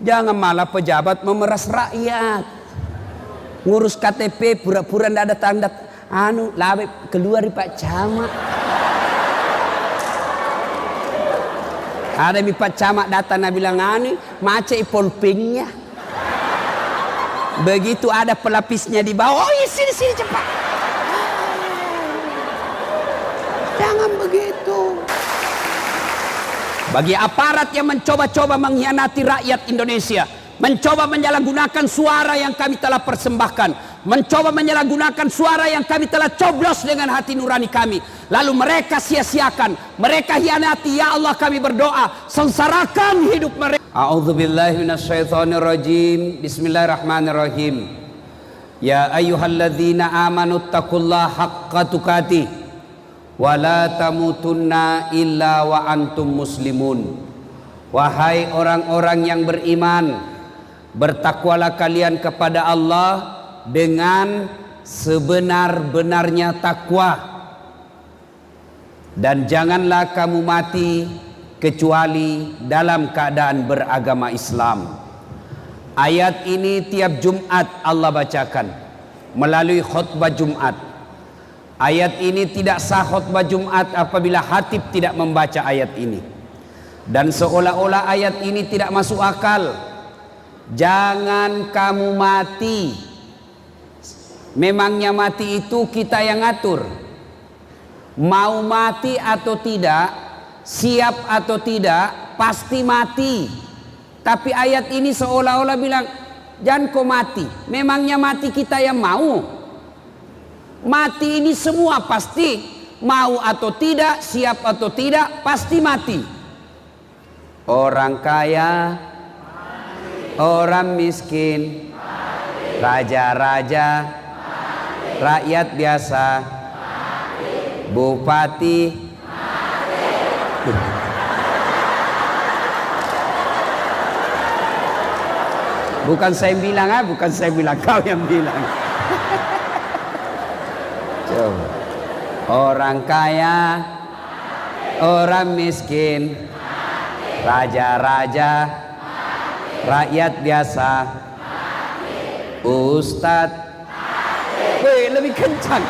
Jangan malah pejabat memeras rakyat. Ngurus KTP pura-pura ndak ada tanda lawe keluar di Pak Camat. Ada mi Pak Camat datang bilang macet polpingnya. Begitu ada pelapisnya di bawah, oh sini cepat. Jangan begitu. Bagi aparat yang mencoba-coba mengkhianati rakyat Indonesia, mencoba menyalahgunakan suara yang kami telah persembahkan, mencoba menyalahgunakan suara yang kami telah coblos dengan hati nurani kami, lalu mereka sia-siakan, mereka hianati. Ya Allah, kami berdoa, sengsarakan hidup mereka. A'udzubillahi minasyaitonirrajim. Bismillahirrahmanirrahim. Ya ayyuhalladzina amanu taqullaha haqqa tuqatih wa la tamutunna illa wa antum muslimun. Wahai orang-orang yang beriman, bertakwalah kalian kepada Allah dengan sebenar-benarnya takwa, dan janganlah kamu mati kecuali dalam keadaan beragama Islam. Ayat ini tiap Jumat Allah bacakan melalui khutbah Jumat. Ayat ini tidak sah khutbah Jumat apabila khatib tidak membaca ayat ini. Dan seolah-olah ayat ini tidak masuk akal. Jangan kamu mati. Memangnya mati itu kita yang ngatur. Mau mati atau tidak, siap atau tidak, pasti mati. Tapi ayat ini seolah-olah bilang, jangan kau mati. Memangnya mati kita yang mau. Mati ini semua pasti, mau atau tidak, siap atau tidak, pasti mati. Orang kaya, orang miskin, raja-raja, rakyat biasa, bupati, bukan saya bilang, bukan saya bilang, kau yang bilang. Coba. Orang kaya, orang miskin, raja-raja, rakyat biasa, ustadz, lebih kencang.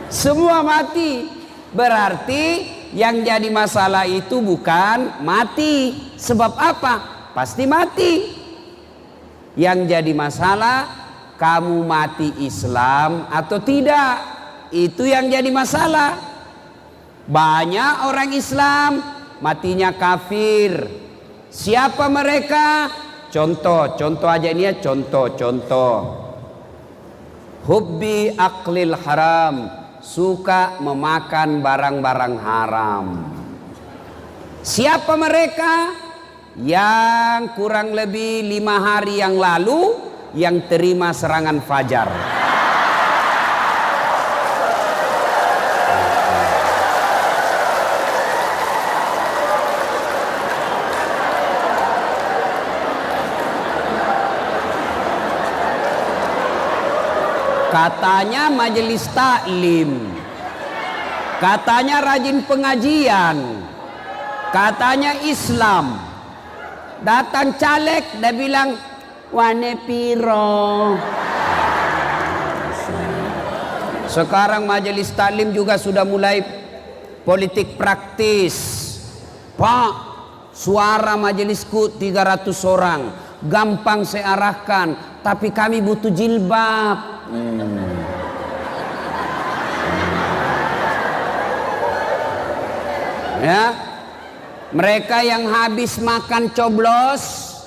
Semua mati. Berarti yang jadi masalah itu bukan mati. Sebab apa? Pasti mati. Yang jadi masalah, kamu mati Islam atau tidak. Itu yang jadi masalah. Banyak orang Islam matinya kafir. Siapa mereka? Contoh aja ini ya, contoh. Hubbi aklil haram, suka memakan barang-barang haram. Siapa mereka? Yang kurang lebih 5 hari yang lalu yang terima serangan fajar. Katanya majelis taklim, katanya rajin pengajian, katanya Islam. Datang caleg, dia bilang wane piro. Sekarang majelis taklim juga sudah mulai politik praktis. Pak, suara majelisku 300 orang, gampang saya arahkan, tapi kami butuh jilbab. Ya, mereka yang habis makan coblos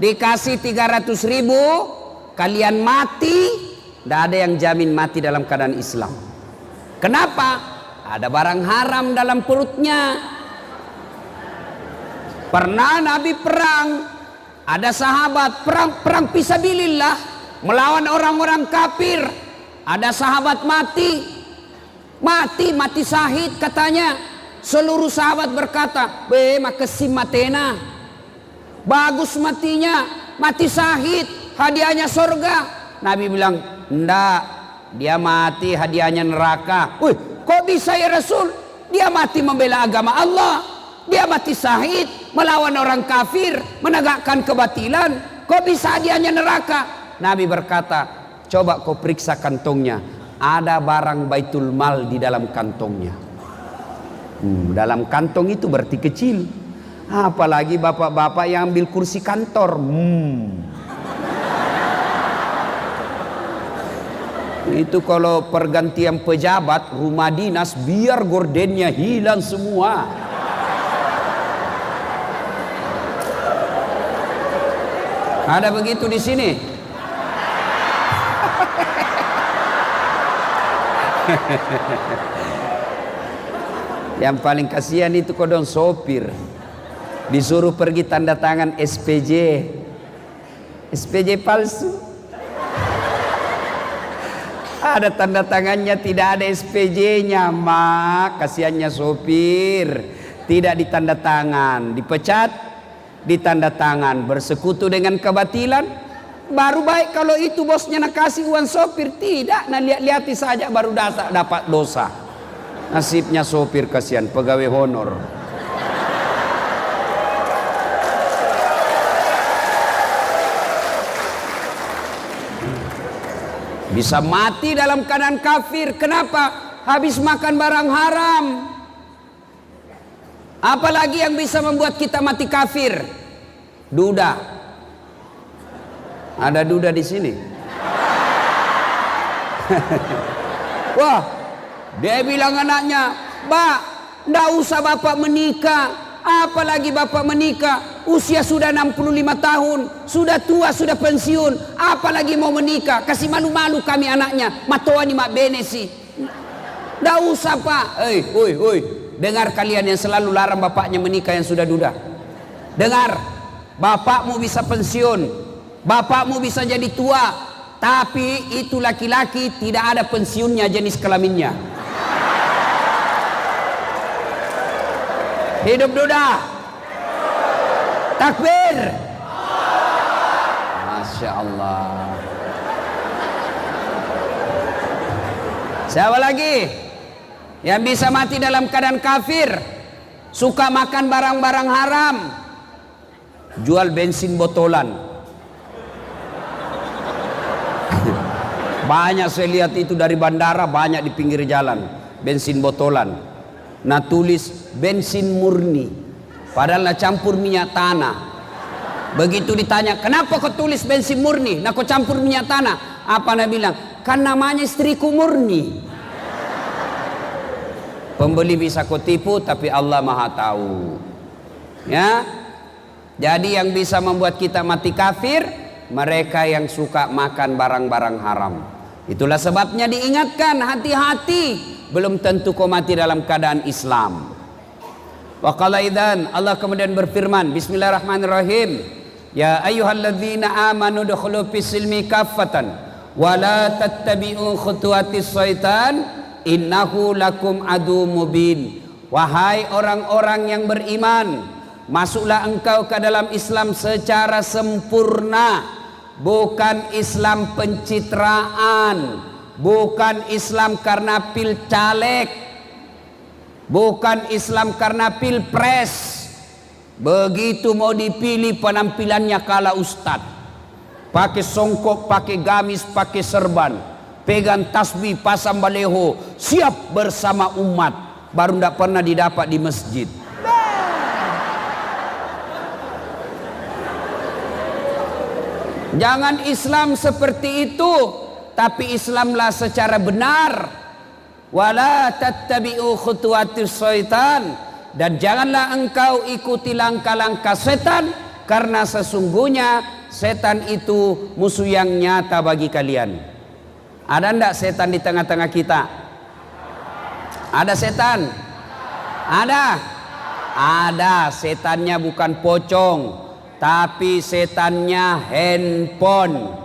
dikasih 300.000, kalian mati, tidak ada yang jamin mati dalam keadaan Islam. Kenapa? Ada barang haram dalam perutnya. Pernah Nabi perang, ada sahabat perang fisabilillah melawan orang-orang kafir. Ada sahabat mati syahid katanya. Seluruh sahabat berkata, makesim matena, bagus matinya, mati syahid, hadiahnya surga. Nabi bilang, enggak, dia mati hadiahnya neraka. Kok bisa ya Rasul? Dia mati membela agama Allah. Dia mati syahid, melawan orang kafir, menegakkan kebatilan. Kok bisa dianya neraka? Nabi berkata, coba kau periksa kantongnya. Ada barang Baitul Mal di dalam kantongnya. Dalam kantong itu berarti kecil. Apalagi bapak-bapak yang ambil kursi kantor. Itu kalau pergantian pejabat, rumah dinas, biar gordennya hilang semua. Ada begitu di sini? Yang paling kasihan itu kodong sopir. Disuruh pergi tanda tangan SPJ. SPJ palsu. Ada tanda tangannya, tidak ada SPJ-nya, mak. Kasihannya sopir. Tidak ditanda tangan, dipecat, ditanda tangan, bersekutu dengan kebatilan. Baru baik kalau itu bosnya nak kasih uang sopir. Tidak, nah lihat-lihati saja baru dapat dosa. Nasibnya sopir kasihan, pegawai honor. Bisa mati dalam keadaan kafir. Kenapa? Habis makan barang haram. Apalagi yang bisa membuat kita mati kafir? Duda. Ada duda di sini. Wah, dia bilang anaknya, "Mbak, ndak usah bapak menikah. Apalagi bapak menikah, usia sudah 65 tahun, sudah tua, sudah pensiun, apalagi mau menikah, kasih malu-malu kami anaknya, matoani mak bene sih." Ndak usah pak. Oi, dengar kalian yang selalu larang bapaknya menikah yang sudah duda. Dengar, bapakmu bisa pensiun, bapakmu bisa jadi tua, tapi itu laki-laki tidak ada pensiunnya jenis kelaminnya. Hidup duda. Takbir. Masya Allah. Siapa lagi yang bisa mati dalam keadaan kafir? Suka makan barang-barang haram, jual bensin botolan. Banyak saya lihat itu dari bandara, banyak di pinggir jalan bensin botolan. Nah tulis bensin murni, padahal nah campur minyak tanah. Begitu ditanya, kenapa kau tulis bensin murni? Nah kau campur minyak tanah. Apa nah bilang? Kan namanya istriku murni. Pembeli bisa kau tipu, tapi Allah maha tahu. Ya, jadi yang bisa membuat kita mati kafir, mereka yang suka makan barang-barang haram. Itulah sebabnya diingatkan, hati-hati. Belum tentu kau mati dalam keadaan Islam. Wa qala idzan, Allah kemudian berfirman, bismillahirrahmanirrahim, ya ayyuhalladzina amanu dukhulu fis-silmi kaffatan wa la tattabi'u khutuwatis syaitan innahu lakum adu mubin. Wahai orang-orang yang beriman, masuklah engkau ke dalam Islam secara sempurna, bukan Islam pencitraan, bukan Islam karena pil caleg, bukan Islam karena pilpres. Begitu mau dipilih penampilannya kala ustad, pakai songkok, pakai gamis, pakai serban, pegang tasbih, pasang baleho, siap bersama umat. Baru tidak pernah didapat di masjid. Jangan Islam seperti itu, tapi Islamlah secara benar. Wala tattabi'u khutuwatis syaitan, dan janganlah engkau ikuti langkah-langkah setan, karena sesungguhnya setan itu musuh yang nyata bagi kalian. Ada enggak setan di tengah-tengah kita? Ada setan? Ada? Ada. Setannya bukan pocong, tapi setannya handphone.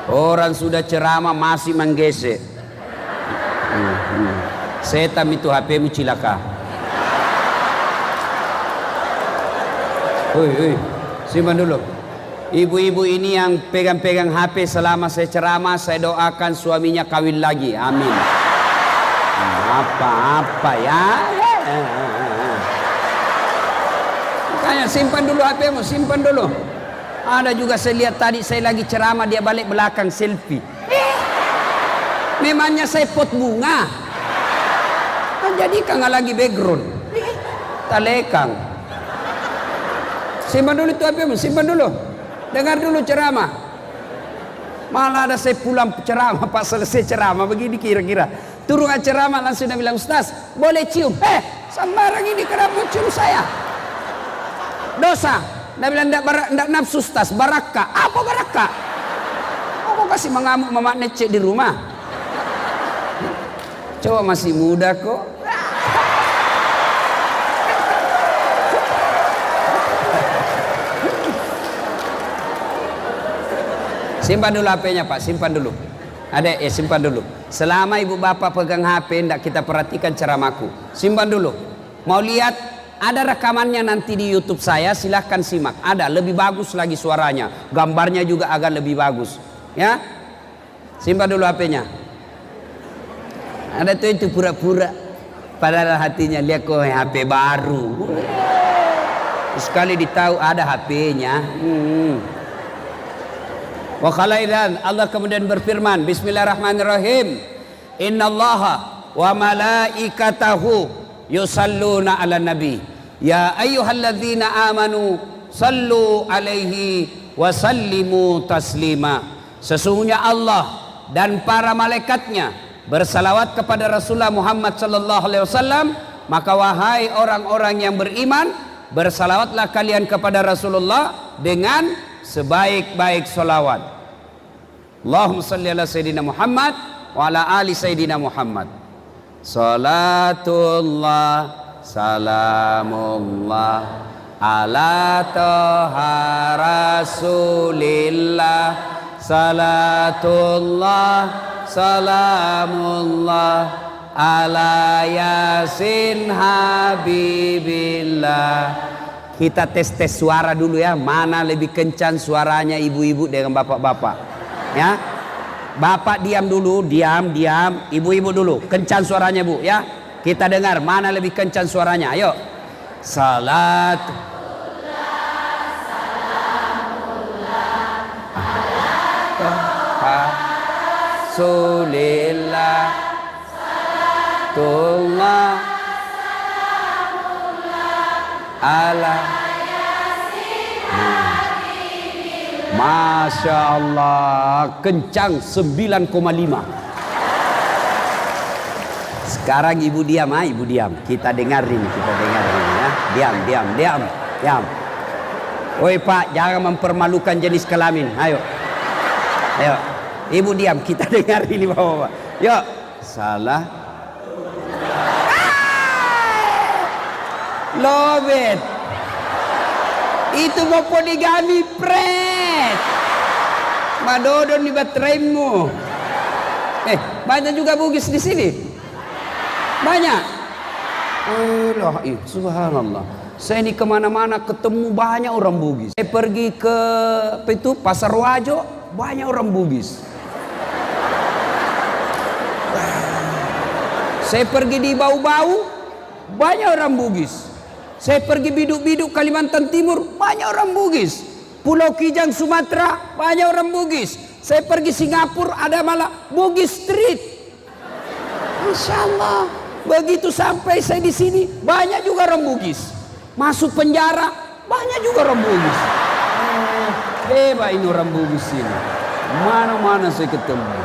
Orang sudah ceramah masih menggesek. Setan itu HP-mu cilaka. Simpan dulu. Ibu-ibu ini yang pegang-pegang HP selama saya ceramah, saya doakan suaminya kawin lagi. Amin. Apa-apa ya? Makanya simpan dulu HP-mu, simpan dulu. Ada juga saya lihat tadi saya lagi ceramah dia balik belakang selfie. Memangnya saya pot bunga. Jadi kan lagi background. Talekang. Simpan dulu itu HP-mu, simpan dulu. Dengar dulu ceramah. Malah ada saya pulang ceramah, Pak selesai ceramah begini kira-kira. Turun ceramah langsung dia bilang, Ustaz, boleh cium? Sembarang ini kenapa mau cium saya? Dosa. Dia bilang, enggak nafsu Ustaz, barakah. Apa barakah? Kok kasih mengamuk mamak necek di rumah? Coba masih muda kok. Simpan dulu HP-nya Pak, simpan dulu. Ada simpan dulu. Selama ibu bapak pegang HP, tidak kita perhatikan ceramahku. Simpan dulu. Mau lihat, ada rekamannya nanti di YouTube saya, silahkan simak. Ada, lebih bagus lagi suaranya. Gambarnya juga agak lebih bagus. Ya, simpan dulu HP-nya. Ada tuh itu pura-pura. Padahal hatinya lihat kok HP baru. Sekali ditahu ada HP-nya. Wa khalairan, Allah kemudian berfirman, Bismillahirrahmanirrahim, Innallaha wa malaikatahu yusalluna ala nabi ya ayyuhalladzina amanu sallu alaihi wa sallimu taslima. Sesungguhnya Allah dan para malaikatnya bersalawat kepada Rasulullah Muhammad sallallahu alaihi wasallam, maka wahai orang-orang yang beriman, bersalawatlah kalian kepada Rasulullah dengan sebaik-baik salawat. Allahumma salli ala Sayyidina Muhammad wa ala ali Sayyidina Muhammad. Salatullah salamullah ala toha rasulillah. Salatullah salamullah ala yasin habibillah. Kita tes suara dulu ya, mana lebih kencang suaranya ibu-ibu dengan bapak-bapak. Ya, bapak diam dulu, diam. Ibu-ibu dulu, kencang suaranya bu ya. Kita dengar mana lebih kencang suaranya. Ayo, salat. Rasulillah. Salatullah. Ala Masya Allah, kencang 9,5. Sekarang ibu diam, ibu diam. Kita dengarin ya. Diam. Woi Pak, jangan mempermalukan jenis kelamin. Ayo. Ibu diam, kita dengarin ini bapak. Yuk, salah. Lobet. Itu mau poligami pret. Madodon di bateraimu. Banyak juga bugis di sini. Banyak. Subhanallah. Saya ini kemana-mana ketemu banyak orang bugis. Saya pergi ke Pasar Wajo, banyak orang bugis. Saya pergi di Bau-Bau, banyak orang bugis. Saya pergi Biduk-Biduk Kalimantan Timur, banyak orang bugis. Pulau Kijang Sumatera, banyak orang bugis. Saya pergi Singapura, ada malah bugis street. Masya Allah. Begitu sampai saya di sini, banyak juga orang bugis. Masuk penjara, banyak juga orang bugis. Hebat ini orang bugis ini. Mana-mana saya ketemu.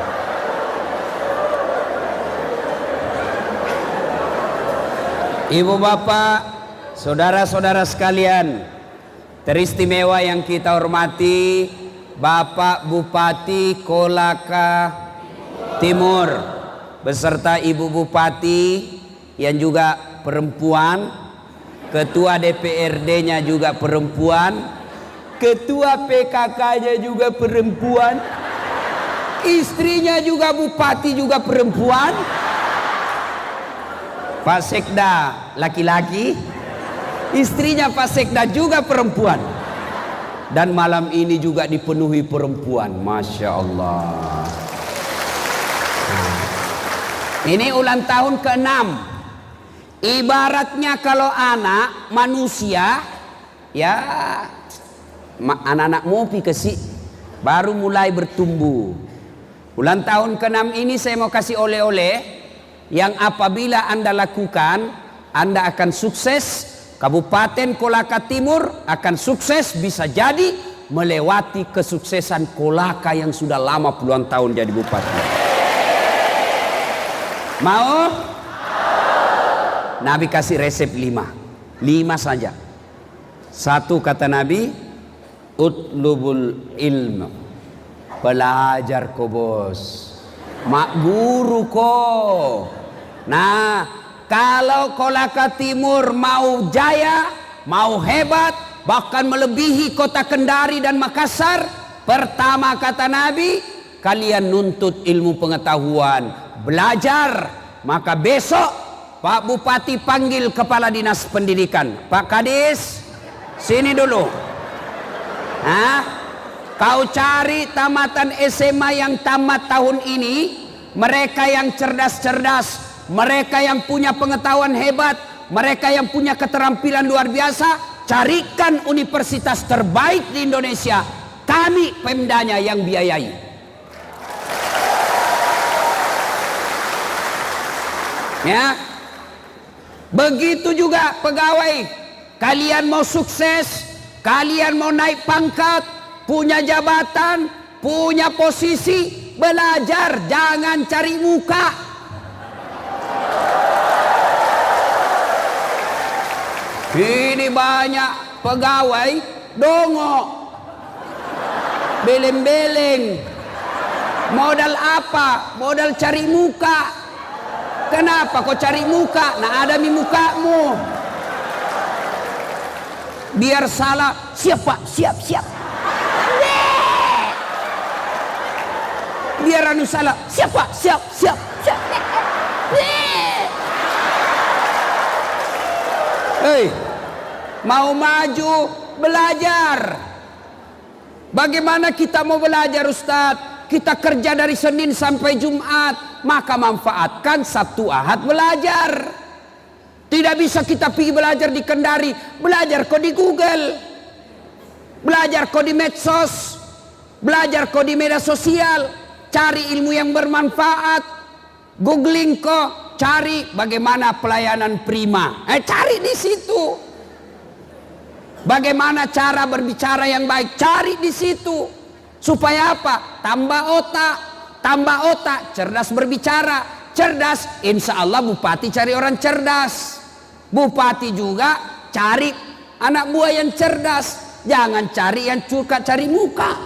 Ibu bapak, saudara-saudara sekalian, teristimewa yang kita hormati, Bapak Bupati Kolaka Timur beserta Ibu Bupati yang juga perempuan, Ketua DPRD-nya juga perempuan, Ketua PKK-nya juga perempuan, istrinya juga bupati juga perempuan, Pak Sekda laki-laki, istrinya Pak Sekda juga perempuan, dan malam ini juga dipenuhi perempuan. Masya Allah. Ini ulang tahun ke-6. Ibaratnya kalau anak manusia, ya anak-anak mopi kesih baru mulai bertumbuh. Ulang tahun ke-6 ini saya mau kasih oleh-oleh yang apabila Anda lakukan, Anda akan sukses. Kabupaten Kolaka Timur akan sukses, bisa jadi melewati kesuksesan Kolaka yang sudah lama puluhan tahun jadi bupati. Mau? Nabi kasih resep 5 saja. 1 kata Nabi, utlubul ilmu, belajar ko bos, mak guru ko. Nah, kalau Kolaka Timur mau jaya, mau hebat, bahkan melebihi kota Kendari dan Makassar, pertama kata Nabi, kalian nuntut ilmu pengetahuan, belajar. Maka besok Pak Bupati panggil Kepala Dinas Pendidikan, Pak Kadis, sini dulu. Kau cari tamatan SMA yang tamat tahun ini, mereka yang cerdas-cerdas, mereka yang punya pengetahuan hebat, mereka yang punya keterampilan luar biasa, carikan universitas terbaik di Indonesia. Kami Pemdanya yang biayai. Ya. Begitu juga pegawai. Kalian mau sukses, kalian mau naik pangkat, punya jabatan, punya posisi, belajar, jangan cari muka. Ini banyak pegawai dongok, beleng-beleng. Modal apa? Modal cari muka. Kenapa kau cari muka? Nah, ada mi mukamu. Biar salah, siap Pak, siap. Biar anu salah, siap Pak, siap. Hei, mau maju, belajar. Bagaimana kita mau belajar Ustadz? Kita kerja dari Senin sampai Jumat, maka manfaatkan Sabtu Ahad belajar. Tidak bisa kita pergi belajar di Kendari, belajar kok di Google, belajar kok di medsos, belajar kok di media sosial, cari ilmu yang bermanfaat, googling kok, cari bagaimana pelayanan prima, cari di situ. Bagaimana cara berbicara yang baik, cari di situ. Supaya apa? Tambah otak, cerdas berbicara, cerdas. Insya Allah bupati cari orang cerdas. Bupati juga cari anak buah yang cerdas. Jangan cari yang suka cari muka.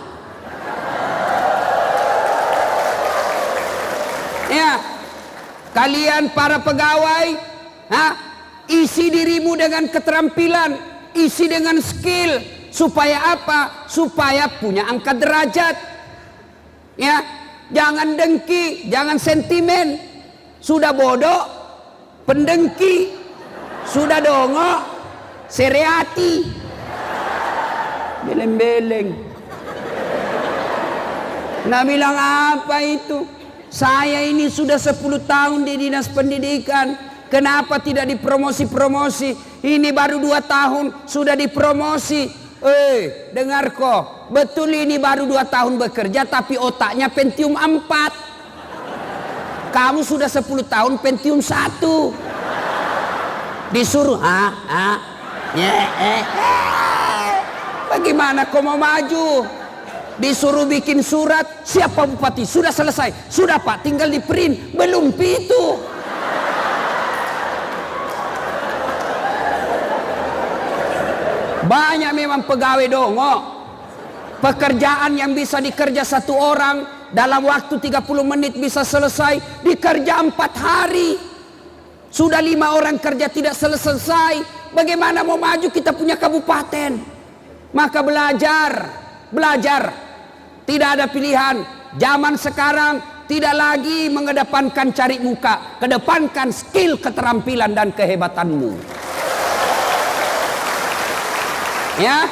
Ya, kalian para pegawai, isi dirimu dengan keterampilan, isi dengan skill. Supaya apa? Supaya punya angkat derajat. Ya, jangan dengki, jangan sentimen. Sudah bodoh, pendengki. Sudah dongok, sereati. Beleng-beleng. Nah, bilang apa itu? Saya ini sudah 10 tahun di Dinas Pendidikan. Kenapa tidak dipromosi-promosi? Ini baru 2 tahun sudah dipromosi. Dengar kok, betul ini baru 2 tahun bekerja tapi otaknya Pentium 4. Kamu sudah 10 tahun Pentium 1. Disuruh bagaimana kau mau maju? Disuruh bikin surat, siapa bupati? Sudah selesai. Sudah Pak, tinggal di print. Belum itu. Banyak memang pegawai dongok. Pekerjaan yang bisa dikerja 1 orang dalam waktu 30 menit bisa selesai, dikerja 4 hari. Sudah 5 orang kerja tidak selesai. Bagaimana mau maju kita punya kabupaten? Maka belajar. Tidak ada pilihan. Zaman sekarang tidak lagi mengedepankan cari muka, kedepankan skill, keterampilan dan kehebatanmu. Ya.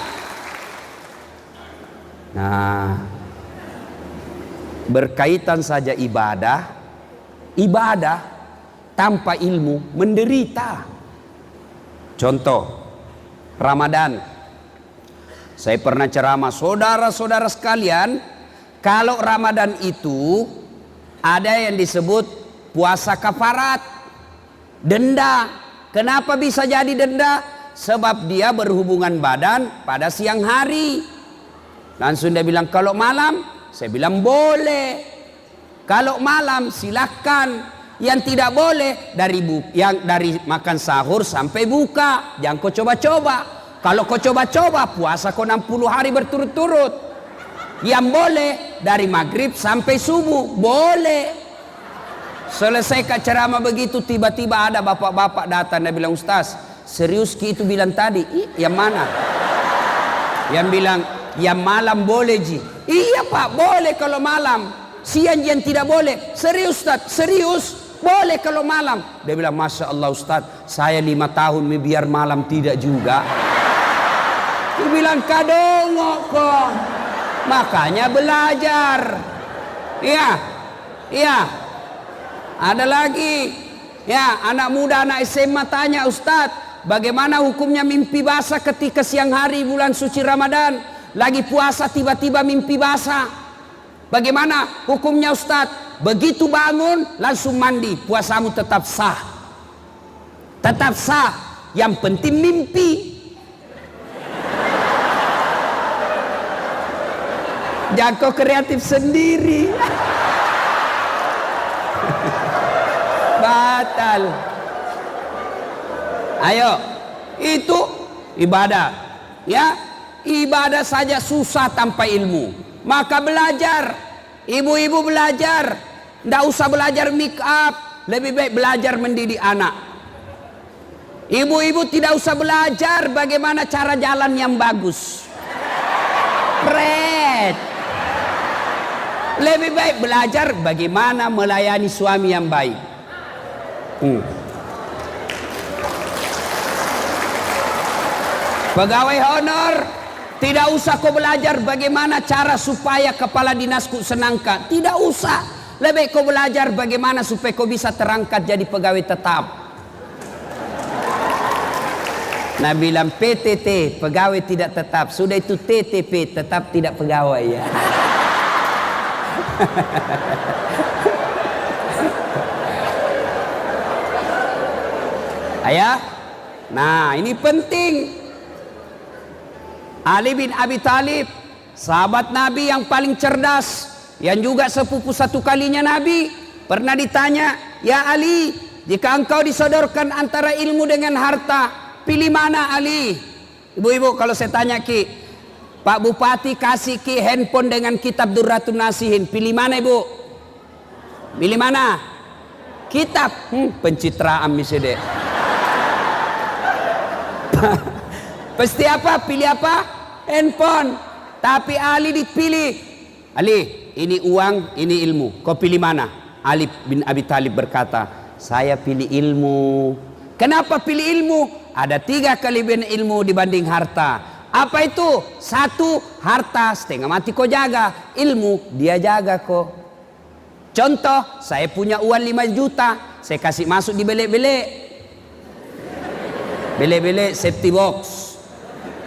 Nah, berkaitan saja ibadah tanpa ilmu menderita. Contoh, Ramadan. Saya pernah ceramah, saudara-saudara sekalian, kalau Ramadan itu ada yang disebut puasa kafarat, denda. Kenapa bisa jadi denda? Sebab dia berhubungan badan pada siang hari. Langsung dia bilang, kalau malam, saya bilang boleh. Kalau malam silahkan. Yang tidak boleh dari makan sahur sampai buka. Jangan kau coba-coba. Kalau kau coba-coba, puasa kau 60 hari berturut-turut. Yang boleh dari maghrib sampai subuh, boleh. Selesai ceramah begitu, tiba-tiba ada bapak-bapak datang dan bilang, Ustaz, serius Ki itu bilang tadi? Yang mana? Yang bilang, yang malam boleh Ji. Iya Pak, boleh kalau malam. Siang yang tidak boleh. Serius Ustaz, serius. Boleh kalau malam. Dia bilang, Masya Allah Ustaz, saya 5 tahun biar malam tidak juga. Dia bilang, kadongok kok. Makanya belajar. Iya, iya. Ada lagi. Ya, anak muda, anak SMA tanya, Ustaz, bagaimana hukumnya mimpi basah ketika siang hari bulan suci Ramadan? Lagi puasa tiba-tiba mimpi basah. Bagaimana hukumnya Ustaz? Begitu bangun langsung mandi, puasamu tetap sah. Tetap sah. Yang penting mimpi. Jangan kau kreatif sendiri. Batal. Ayo, itu ibadah. Ya, ibadah saja susah tanpa ilmu. Maka belajar. Ibu-ibu belajar. Tidak usah belajar make up. Lebih baik belajar mendidik anak. Ibu-ibu tidak usah belajar bagaimana cara jalan yang bagus. Pret. Lebih baik belajar bagaimana melayani suami yang baik. Pegawai honor, tidak usah kau belajar bagaimana cara supaya kepala dinasku senangkan. Tidak usah. Lebih kau belajar bagaimana supaya kau bisa terangkat jadi pegawai tetap. Nah bilang PTT, pegawai tidak tetap. Sudah itu TTP, tetap tidak pegawai ya. Ayah. Nah ini penting. Ali bin Abi Thalib, sahabat Nabi yang paling cerdas, yang juga sepupu satu kalinya Nabi, pernah ditanya, ya Ali, jika engkau disodorkan antara ilmu dengan harta, pilih mana Ali? Ibu-ibu kalau saya tanya Ki, Pak Bupati kasih Ki handphone dengan kitab Durratun Nasihin, pilih mana Ibu? Pilih mana? Kitab. Pencitraan misalnya. Pasti apa? Pilih apa? Handphone. Tapi Ali dipilih. Ali, ini uang, ini ilmu. Kau pilih mana? Ali bin Abi Thalib berkata, saya pilih ilmu. Kenapa pilih ilmu? Ada 3 kelebihan ilmu dibanding harta. Apa itu? 1, harta setengah mati kau jaga. Ilmu dia jaga kau. Contoh, saya punya uang 5 juta. Saya kasih masuk di belek-belek. Belek-belek safety box.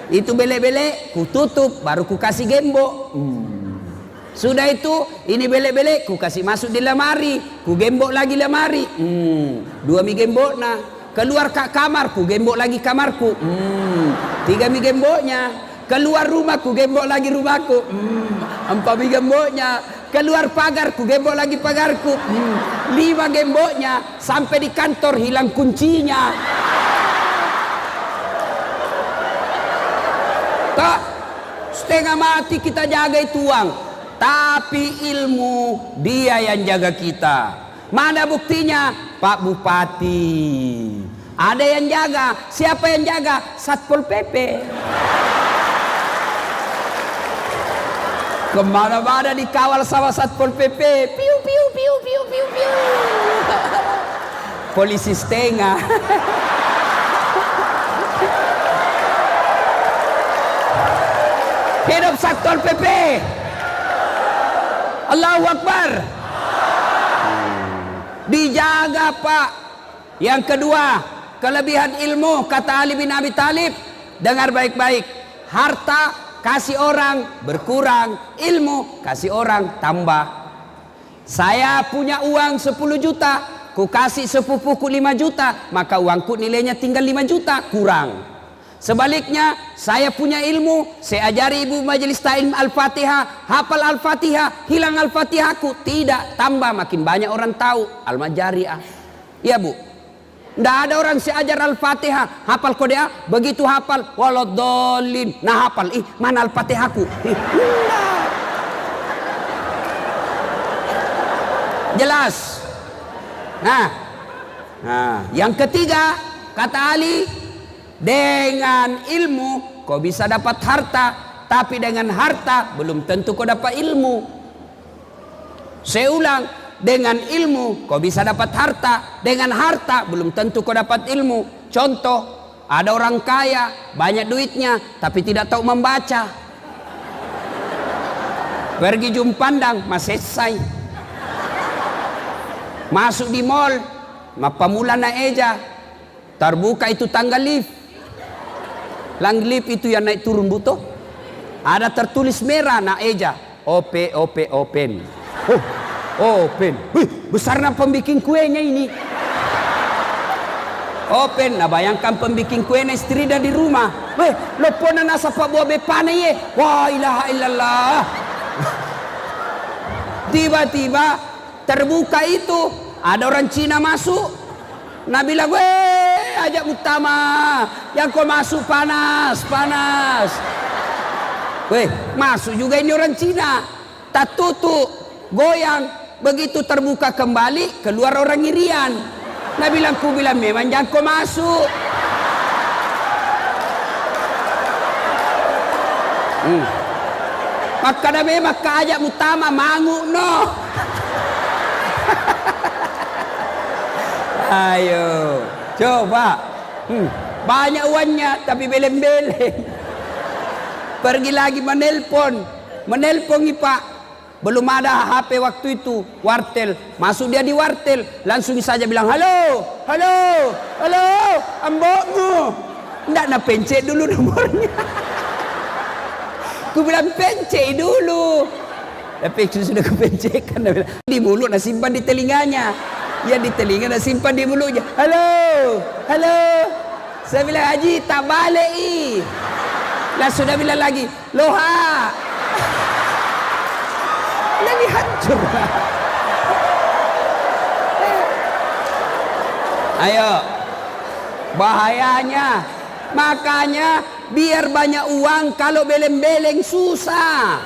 Itu belek-belek ku tutup, baru ku kasih gembok. Sudah itu, ini belek-belek ku kasih masuk di lemari, ku gembok lagi lemari. 2 mi gembok nah. Keluar ke kamar, ku gembok lagi kamarku. 3 mi gemboknya. Keluar rumah, ku gembok lagi rumahku. 4 mi gemboknya. Keluar pagar, ku gembok lagi pagarku. 5 gemboknya. Sampai di kantor hilang kuncinya. Tak, setengah mati kita jaga itu uang. Tapi ilmu dia yang jaga kita. Mana buktinya? Pak Bupati. Ada yang jaga. Siapa yang jaga? Satpol PP. Kemana-mana dikawal sama Satpol PP. Piu piu piu piu piu piu. Polisi setengah. Hidup Satpol PP. Allahu Akbar. Dijaga Pak. Yang kedua, kelebihan ilmu, kata Ali bin Abi Thalib, dengar baik-baik, harta kasih orang berkurang, ilmu kasih orang tambah. Saya punya uang 10 juta, ku kasih sepupuku 5 juta, maka uangku nilainya tinggal 5 juta kurang. Sebaliknya, saya punya ilmu, saya ajari ibu majelis ta'lim Al-Fatihah, hafal Al-Fatihah, hilang Al-Fatihahku, tidak, tambah, makin banyak orang tahu. Al-Majariah. Ya Bu, tidak ada orang saya ajar Al-Fatihah, hafal kodea, begitu hafal, waladhdallin, nah hafal, mana Al-Fatihahku? Jelas. Nah, yang ketiga, kata Ali, dengan ilmu kau bisa dapat harta, tapi dengan harta belum tentu kau dapat ilmu. Saya ulang, dengan ilmu kau bisa dapat harta, dengan harta belum tentu kau dapat ilmu. Contoh, ada orang kaya, banyak duitnya, tapi tidak tahu membaca. Pergi jum pandang, masih selesai. Masuk di mall, pamula na eja, terbuka itu tangga lift. Lang lift itu yang naik turun butuh. Ada tertulis merah na eja, open. Open. Wih, besar na pembikin kuenya ini. Open. Nah bayangkan pembikin kuenya istri dah di rumah. Wih, lopona nasa pak buah bepane ye. Wah, ilaha illallah. Tiba-tiba terbuka itu, ada orang Cina masuk. Nabi bilang, weh, ajak utama, yang kau masuk panas. Weh, masuk juga ini orang Cina. Tak tutup, goyang. Begitu terbuka kembali, keluar orang Irian. Nabi bilang, ku bilang, memang jangan kau masuk. Maka Nabi maka ajak utama, mangu no. Ayo, coba. Banyak uangnya, tapi beleng-beleng. Pergi lagi menelpon Pak. Belum ada HP waktu itu, wartel. Masuk dia di wartel, langsung saja bilang, halo, ambokmu. Nggak nak pencet dulu nomornya. Ku bilang pencet dulu. Tapi sudah kepencetkan. Di mulut nak simpan di telinganya. Ya di telinga nak simpan di mulutnya. Halo. Saya bilang, Haji tak balik Lah sudah bilang lagi, loha. Lagi hancur. Ayo. Bahayanya. Makanya biar banyak uang, kalau beleng-beleng susah.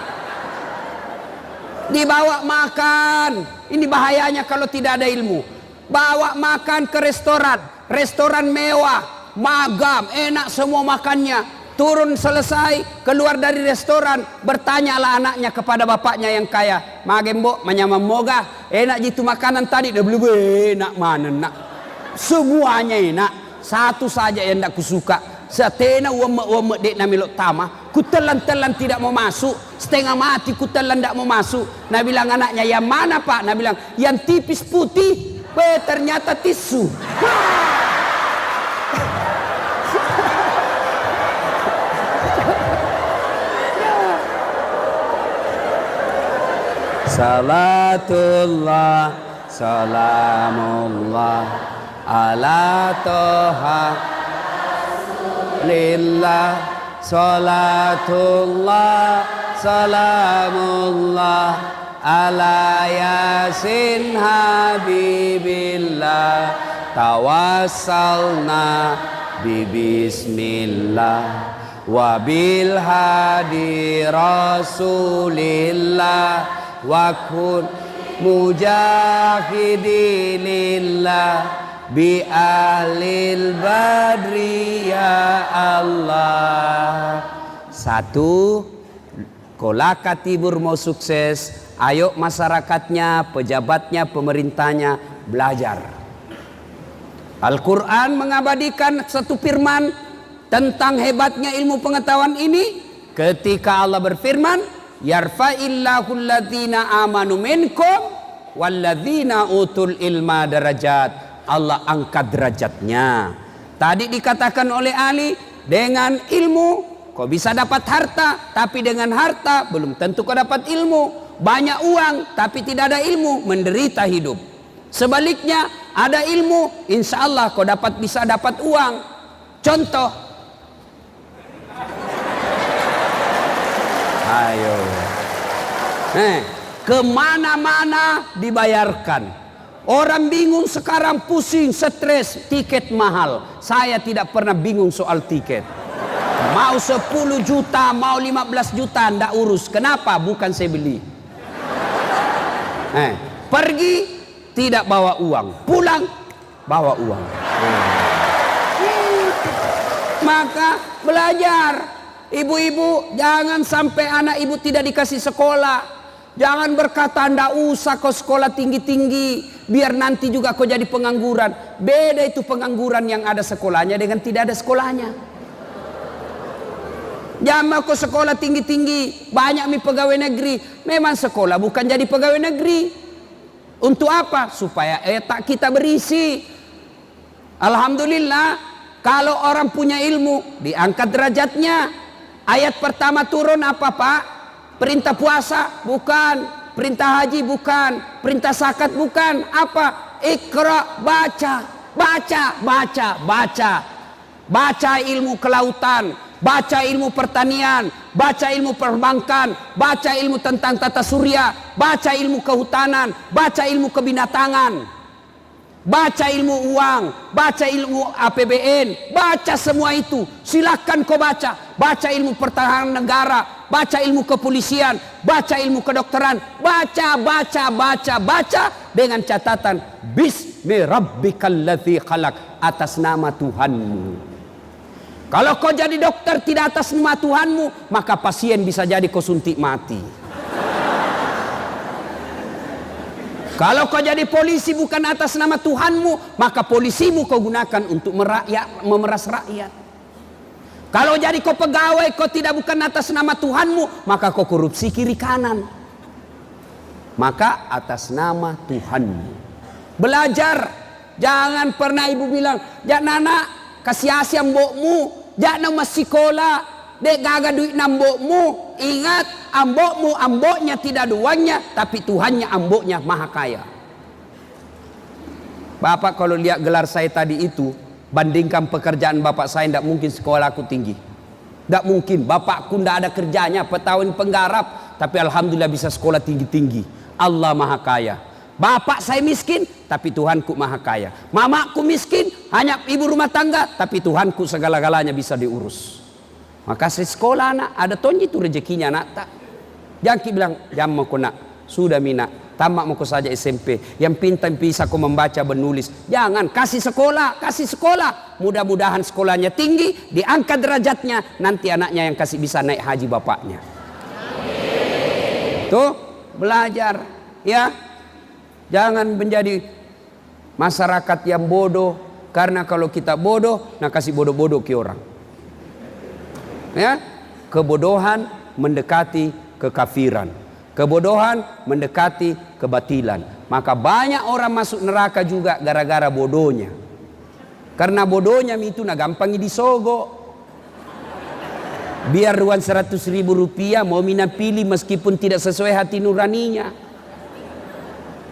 Dibawa makan. Ini bahayanya kalau tidak ada ilmu. Bawa makan ke restoran mewah, magam, enak semua makannya. Turun selesai, keluar dari restoran, bertanyalah anaknya kepada bapaknya yang kaya. Magembok, menyamam moga, enak jitu makanan tadi. Dia belum enak mana nak. Semuanya enak, satu saja yang tidak kusuka. Setena uama dek namilok tama, ku telan tidak mau masuk, setengah mati ku telan tidak mau masuk. Nah bilang anaknya, yang mana Pak? Nah bilang, yang tipis putih. Ternyata tisu. Salatullah, salamullah, ala toha lillah, salatullah, salamullah, ala yasin habibillah, tawassalna bibismillah, wabil hadi rasulillah, wa kun mujahidilillah, bi ahlil badri ya Allah. Satu, Kolaka Tibur mau sukses, ayo masyarakatnya, pejabatnya, pemerintahnya belajar. Al-Quran mengabadikan satu firman tentang hebatnya ilmu pengetahuan ini ketika Allah berfirman, yarfa'illahu alladzina amanu minkum walladzina utul ilma darajat. Allah angkat derajatnya. Tadi dikatakan oleh Ali, dengan ilmu kau bisa dapat harta, tapi dengan harta belum tentu kau dapat ilmu. Banyak uang tapi tidak ada ilmu, menderita hidup. Sebaliknya, ada ilmu, insya Allah kau bisa dapat uang. Contoh, ayo, kemana-mana dibayarkan. Orang bingung sekarang, pusing, stres, tiket mahal. Saya tidak pernah bingung soal tiket. Mau 10 juta, mau 15 juta, ndak urus. Kenapa? Bukan saya beli. Pergi, tidak bawa uang. Pulang, bawa uang. Maka belajar. Ibu-ibu, jangan sampai anak ibu tidak dikasih sekolah. Jangan berkata, ndak usah kau sekolah tinggi-tinggi, biar nanti juga kau jadi pengangguran. Beda itu pengangguran yang ada sekolahnya dengan tidak ada sekolahnya. Jangan kau sekolah tinggi-tinggi, banyak pegawai negeri. Memang sekolah bukan jadi pegawai negeri. Untuk apa? Supaya etak kita berisi. Alhamdulillah, kalau orang punya ilmu, diangkat derajatnya. Ayat pertama turun apa, Pak? Perintah puasa? Bukan. Perintah haji? Bukan. Perintah zakat? Bukan. Apa? Iqra, baca. Baca, baca, baca. Baca ilmu kelautan, baca ilmu pertanian, baca ilmu perbankan, baca ilmu tentang tata surya, baca ilmu kehutanan, baca ilmu kebinatangan, baca ilmu uang, baca ilmu APBN, baca semua itu. Silakan kau baca. Baca ilmu pertahanan negara, baca ilmu kepolisian, baca ilmu kedokteran, baca, baca, baca, baca dengan catatan Bismi rabbikal ladzi khalaq, atas nama Tuhanmu. Kalau kau jadi dokter tidak atas nama Tuhanmu, maka pasien bisa jadi kau suntik mati. Kalau kau jadi polisi bukan atas nama Tuhanmu, maka polisimu kau gunakan untuk memeras rakyat. Kalau jadi kau pegawai, kau tidak bukan atas nama Tuhanmu, maka kau korupsi kiri kanan. Maka atas nama Tuhanmu. Belajar. Jangan pernah ibu bilang, "Jangan anak, kasih asia mbokmu. Jangan masih sekolah. Dek gagal duit nambokmu." Ingat, ambokmu, amboknya tidak ada uangnya, tapi Tuhannya amboknya maha kaya. Bapak kalau lihat gelar saya tadi itu, bandingkan pekerjaan bapak saya, tidak mungkin sekolah aku tinggi. Tidak mungkin. Bapakku tidak ada kerjanya, petani penggarap, tapi alhamdulillah bisa sekolah tinggi-tinggi. Allah maha kaya. Bapak saya miskin, tapi Tuhanku maha kaya. Mamaku miskin, hanya ibu rumah tangga, tapi Tuhanku segala-galanya bisa diurus. Maka saya sekolah anak, ada tonji itu rezekinya anak tak. Jangan bilang, jangan mau nak, sudah mina, tamat mau saja SMP. Yang pintar bisa kau membaca menulis. Jangan, kasih sekolah, kasih sekolah. Mudah-mudahan sekolahnya tinggi, diangkat derajatnya, nanti anaknya yang kasih bisa naik haji bapaknya. Tuh, belajar, ya. Jangan menjadi masyarakat yang bodoh, karena kalau kita bodoh, nah kasih bodoh-bodoh ke orang. Ya, kebodohan mendekati kekafiran, kebodohan mendekati kebatilan. Maka banyak orang masuk neraka juga gara-gara bodohnya. Karena bodohnya itu nah gampang disogok. Biar ruan 100.000 rupiah mau mina pilih meskipun tidak sesuai hati nuraninya.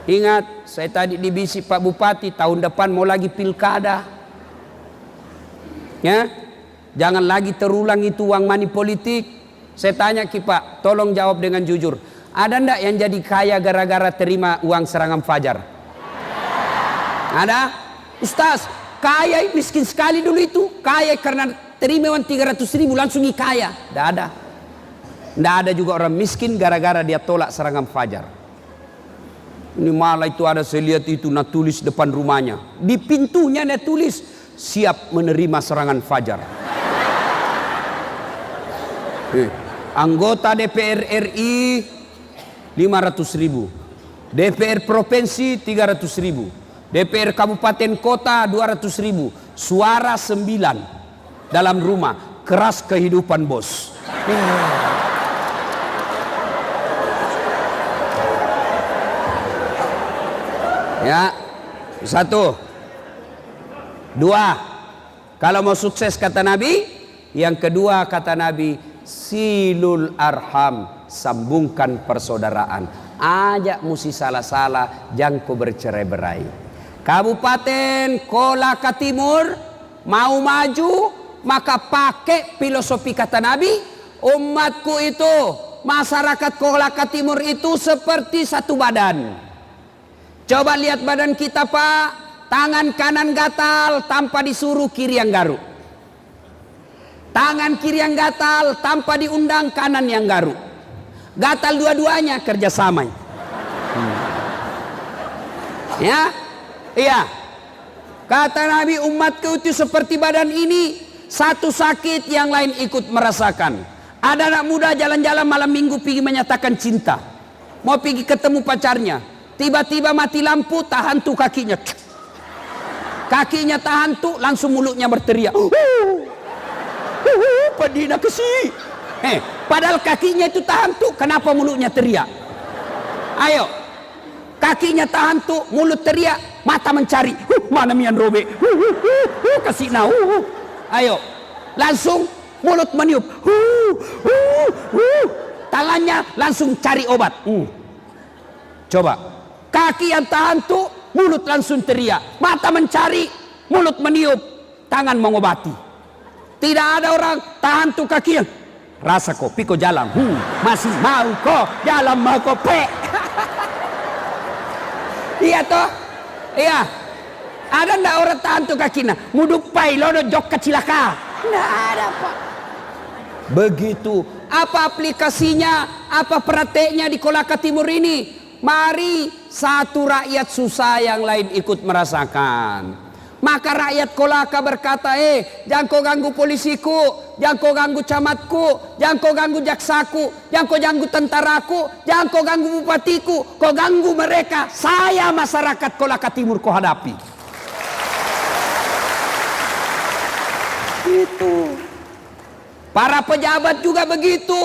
Ingat, saya tadi dibisi Pak Bupati, tahun depan mau lagi pilkada. Ya, jangan lagi terulang itu uang money politik. Saya tanya ki Pak, tolong jawab dengan jujur. Ada ndak yang jadi kaya gara-gara terima uang serangan fajar? Ada? Ustaz, kaya miskin sekali dulu itu. Kaya karena terima uang 300.000 langsung kaya. Ndak ada. Ndak ada juga orang miskin gara-gara dia tolak serangan fajar. Ini malah itu ada, saya lihat itu nak tulis depan rumahnya. Di pintunya dia tulis, siap menerima serangan fajar. Anggota DPR RI 500.000, DPR Provinsi 300.000, DPR Kabupaten Kota 200.000, suara 9 dalam rumah. Keras kehidupan bos. Ya, 1, 2, Kalau mau sukses kata Nabi, yang kedua kata Nabi, silul arham, sambungkan persaudaraan. Ajak musi salah-salah, jangan kau bercerai-berai. Kabupaten Kolaka Timur mau maju, maka pakai filosofi kata Nabi, umatku itu, masyarakat Kolaka Timur itu seperti satu badan. Coba lihat badan kita Pak, tangan kanan gatal tanpa disuruh kiri yang garuk. Tangan kiri yang gatal tanpa diundang kanan yang garuk. Gatal dua-duanya kerjasama. Ya, iya. Kata Nabi, umatku itu seperti badan ini, satu sakit yang lain ikut merasakan. Ada anak muda jalan-jalan malam minggu pergi menyatakan cinta, mau pergi ketemu pacarnya, tiba-tiba mati lampu, tahan tuh kakinya. Kakinya tahan tuh, langsung mulutnya berteriak. Padina kesi. Padahal kakinya itu tahan tuh, kenapa mulutnya teriak? Ayo, kakinya tahan tuh, mulut teriak, mata mencari. Mana mian robe? Kasih nau. Ayo, langsung mulut meniup. Tangannya langsung cari obat. Coba, kaki yang tahan tuh, mulut langsung teriak, mata mencari, mulut meniup, tangan mengobati. Tidak ada orang tahan tuh kakinya, rasa kopi kok jalan, masih mau kok jalan mau kopi. Iya toh, iya. Ada ndak orang tahan tuh kakinya, muduk pai lodo jok kecilaka? Nggak ada Pak. Begitu. Apa aplikasinya? Apa prakteknya di Kolaka Timur ini? Mari satu rakyat susah yang lain ikut merasakan. Maka rakyat Kolaka berkata, jangan kau ganggu polisiku, jangan kau ganggu camatku, jangan kau ganggu jaksaku, jangan kau ganggu tentaraku, jangan kau ganggu bupatiku, kau ganggu mereka. Saya masyarakat Kolaka Timur kau hadapi. Itu. Para pejabat juga begitu.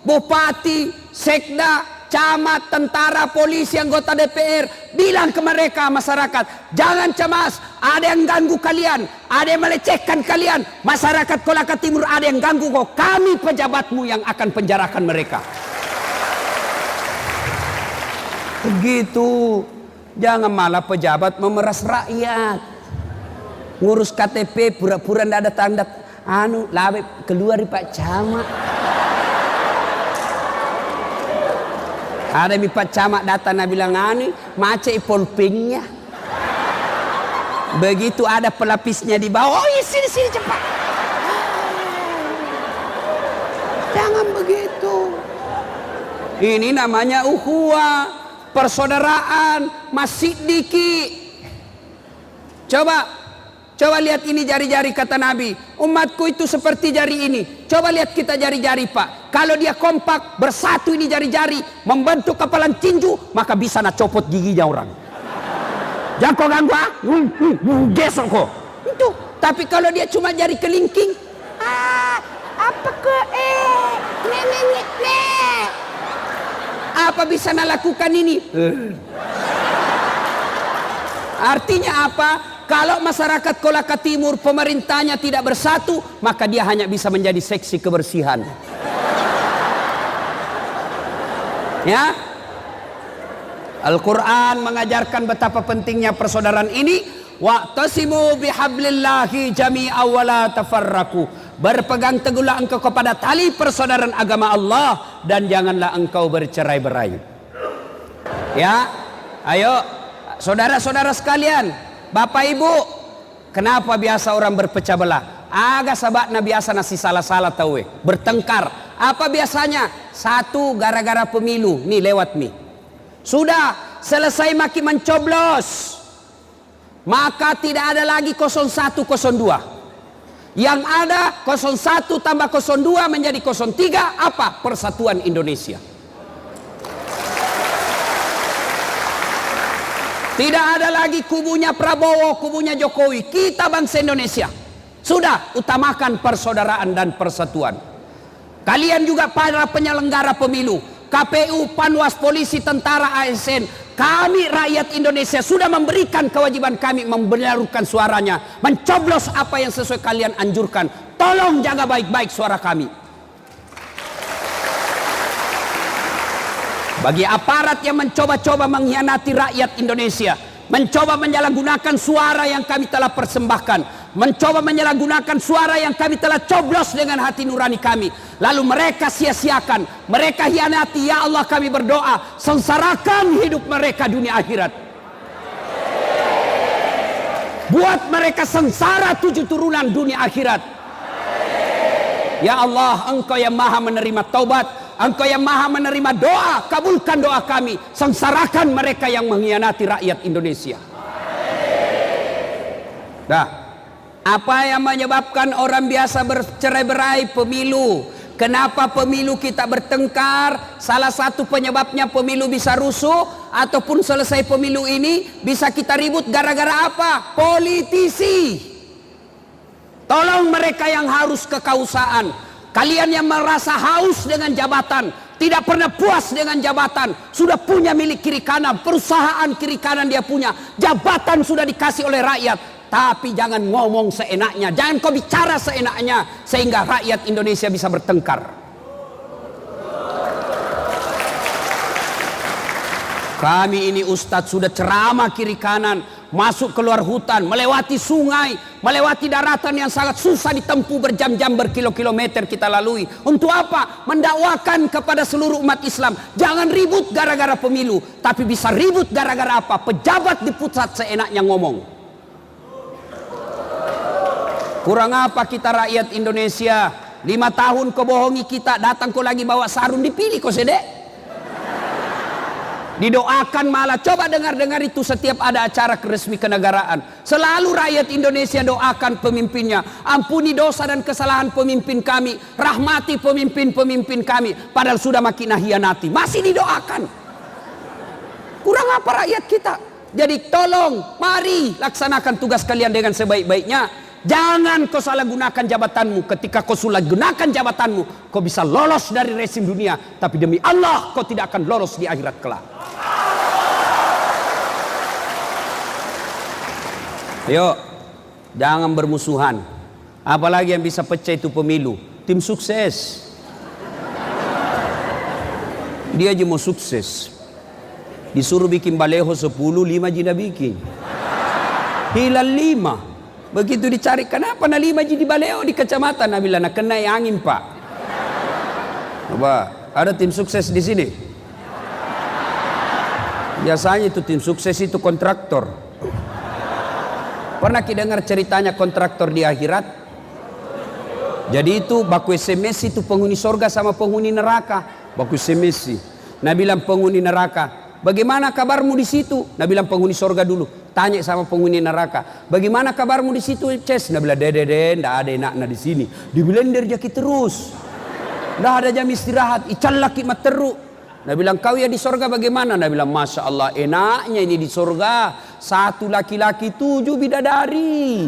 Bupati, sekda, camat, tentara, polisi, anggota DPR, bilang ke mereka masyarakat, jangan cemas, ada yang ganggu kalian, ada yang melecehkan kalian, masyarakat Kolaka Timur ada yang ganggu kok, kami pejabatmu yang akan penjarakan mereka. Begitu. Jangan malah pejabat memeras rakyat, ngurus KTP pura-pura ndak ada tanda labe keluar di Pak Camat. Ada mi Pak Camat datang na bilang macet polpingnya. Begitu ada pelapisnya di bawah, sini cepat. Jangan begitu. Ini namanya ukhuwah, persaudaraan, masih dikit. Coba lihat ini jari-jari kata Nabi. Umatku itu seperti jari ini. Coba lihat kita jari-jari Pak. Kalau dia kompak, bersatu ini jari-jari, membentuk kepalan tinju, maka bisa nak copot giginya orang. Jangan kau ganggu gesok kau. Itu. Tapi kalau dia cuma jari kelingking, apa ke apa bisa nak lakukan ini? Artinya apa? Kalau masyarakat Kolaka Timur pemerintahnya tidak bersatu, maka dia hanya bisa menjadi seksi kebersihan. Ya, Al-Quran mengajarkan betapa pentingnya persaudaraan ini. Wa'tasimu bihablillahi jami'a wa la tafarraku. Berpegang teguhlah engkau kepada tali persaudaraan agama Allah dan janganlah engkau bercerai-berai. Ya, ayo saudara-saudara sekalian, Bapak Ibu, kenapa biasa orang berpecah belah? Agak sabakna biasa nasi salah-salah tahu bertengkar. Apa biasanya? Satu gara-gara pemilu, nih lewat nih. Sudah selesai maki mencoblos, maka tidak ada lagi 01, 02. Yang ada 01 tambah 02 menjadi 03, apa? Persatuan Indonesia. Tidak ada lagi kubunya Prabowo, kubunya Jokowi. Kita bangsa Indonesia. Sudah, utamakan persaudaraan dan persatuan. Kalian juga para penyelenggara pemilu, KPU, Panwas, polisi, tentara, ASN, Kami rakyat Indonesia sudah memberikan kewajiban kami membenarkan suaranya, mencoblos apa yang sesuai kalian anjurkan. Tolong jaga baik-baik suara kami. Bagi aparat yang mencoba-coba mengkhianati rakyat Indonesia, mencoba menyalahgunakan suara yang kami telah persembahkan, mencoba menyalahgunakan suara yang kami telah coblos dengan hati nurani kami, lalu mereka sia-siakan, mereka hianati, ya Allah kami berdoa, sengsarakan hidup mereka dunia akhirat. Buat mereka sengsara 7 turunan dunia akhirat. Ya Allah, Engkau yang maha menerima taubat, Engkau yang maha menerima doa, kabulkan doa kami, sengsarakan mereka yang mengkhianati rakyat Indonesia. Nah, apa yang menyebabkan orang biasa bercerai-berai? Pemilu. Kenapa pemilu kita bertengkar? Salah satu penyebabnya pemilu bisa rusuh, ataupun selesai pemilu ini bisa kita ribut gara-gara apa? Politisi. Tolong mereka yang harus kekausaaan, kalian yang merasa haus dengan jabatan, tidak pernah puas dengan jabatan, sudah punya milik kiri kanan, perusahaan kiri kanan dia punya, jabatan sudah dikasih oleh rakyat, tapi jangan ngomong seenaknya, jangan kau bicara seenaknya, sehingga rakyat Indonesia bisa bertengkar. Kami ini ustadz sudah ceramah kiri kanan, masuk keluar hutan, melewati sungai, melewati daratan yang sangat susah ditempuh berjam-jam, berkilo-kilometer kita lalui. Untuk apa? Mendakwakan kepada seluruh umat Islam. Jangan ribut gara-gara pemilu, tapi bisa ribut gara-gara apa? Pejabat di pusat seenaknya ngomong. Kurang apa kita rakyat Indonesia? 5 tahun kau bohongi kita, datang kau lagi bawa sarung, dipilih kau sedek. Didoakan malah. Coba dengar-dengar itu setiap ada acara resmi kenegaraan. Selalu rakyat Indonesia doakan pemimpinnya. Ampuni dosa dan kesalahan pemimpin kami. Rahmati pemimpin-pemimpin kami. Padahal sudah makin hianati. Masih didoakan. Kurang apa rakyat kita? Jadi tolong, mari laksanakan tugas kalian dengan sebaik-baiknya. Jangan kau salah gunakan jabatanmu. Ketika kau salah gunakan jabatanmu, kau bisa lolos dari rezim dunia, tapi demi Allah kau tidak akan lolos di akhirat kelak. Ayo, jangan bermusuhan. Apalagi yang bisa pecah itu pemilu. Tim sukses, dia aja mau sukses, disuruh bikin baleho 10, 5 jina bikin, hilang 5. Begitu dicari, kenapa na 5 jadi baleho di kecamatan? Nah bilang, nah kena angin pak. Coba, ada tim sukses di sini? Biasanya itu tim sukses itu kontraktor. Pernah kita dengar ceritanya kontraktor di akhirat? Jadi itu baku SMS itu penghuni sorga sama penghuni neraka. Baku SMS. Nah bilang penghuni neraka, bagaimana kabarmu di situ? Nah bilang penghuni sorga dulu. Tanya sama penghuni neraka, bagaimana kabarmu di situ, Ces? Nah bilang dede, ndak ada enaknya di sini. Di blender jaki terus. Ndak ada jam istirahat. Ical laki mat teruk. Nah bilang kau ya di sorga bagaimana? Nah bilang masya Allah enaknya ini di sorga. 1 laki-laki 7 bidadari.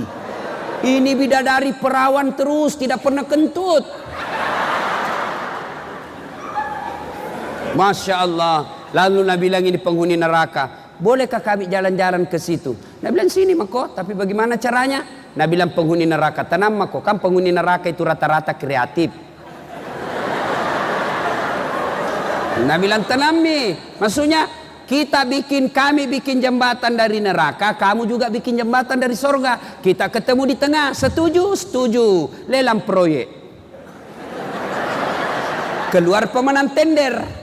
Ini bidadari perawan terus, tidak pernah kentut. Masya Allah. Lalu Nabi bilang ini penghuni neraka, bolehkah kami jalan-jalan ke situ? Nabi bilang sini mako, tapi bagaimana caranya? Nabi bilang penghuni neraka, tenang mako, kan penghuni neraka itu rata-rata kreatif. Nabi bilang tenang nih, maksudnya kami bikin jembatan dari neraka, kamu juga bikin jembatan dari sorga. Kita ketemu di tengah, setuju? Setuju. Lelang proyek. Keluar pemenang tender.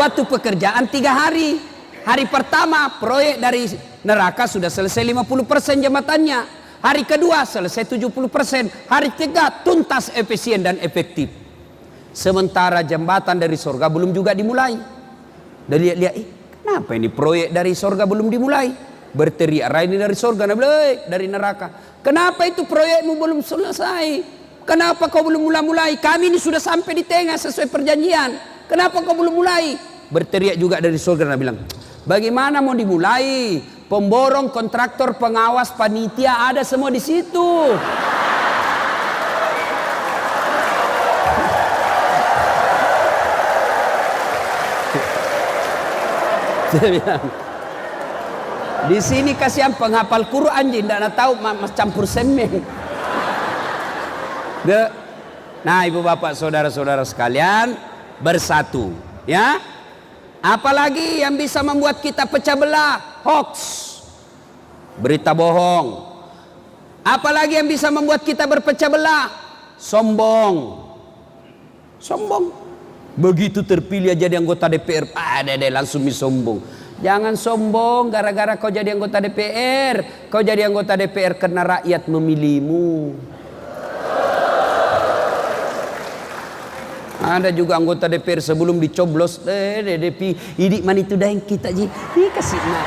Waktu pekerjaan 3 hari. Hari pertama proyek dari neraka sudah selesai 50% jembatannya. Hari kedua selesai 70%. Hari ketiga tuntas, efisien dan efektif. Sementara jembatan dari sorga belum juga dimulai. Dan lihat-lihat, kenapa ini proyek dari sorga belum dimulai? Berteriak Raini dari sorga, dari neraka. Kenapa itu proyekmu belum selesai? Kenapa kau belum mulai? Kami ini sudah sampai di tengah sesuai perjanjian. Kenapa kau belum mulai? Berteriak juga dari surga. Nabi bilang, bagaimana mau dimulai? Pemborong, kontraktor, pengawas, panitia ada semua di situ. Saya bilang, Di sini kasihan penghafal Quran jadi tidak tahu mas campur semen. Nah, ibu bapak saudara-saudara sekalian, bersatu, ya. Apalagi yang bisa membuat kita pecah belah? Hoax, berita bohong. Apalagi yang bisa membuat kita berpecah belah? Sombong. Sombong. Begitu terpilih jadi anggota DPR, langsung sombong. Jangan sombong gara-gara kau jadi anggota DPR. Kau jadi anggota DPR karena rakyat memilihmu. Ada juga anggota DPR sebelum dicoblos, idik man itu dah yang kita ji, kasih na,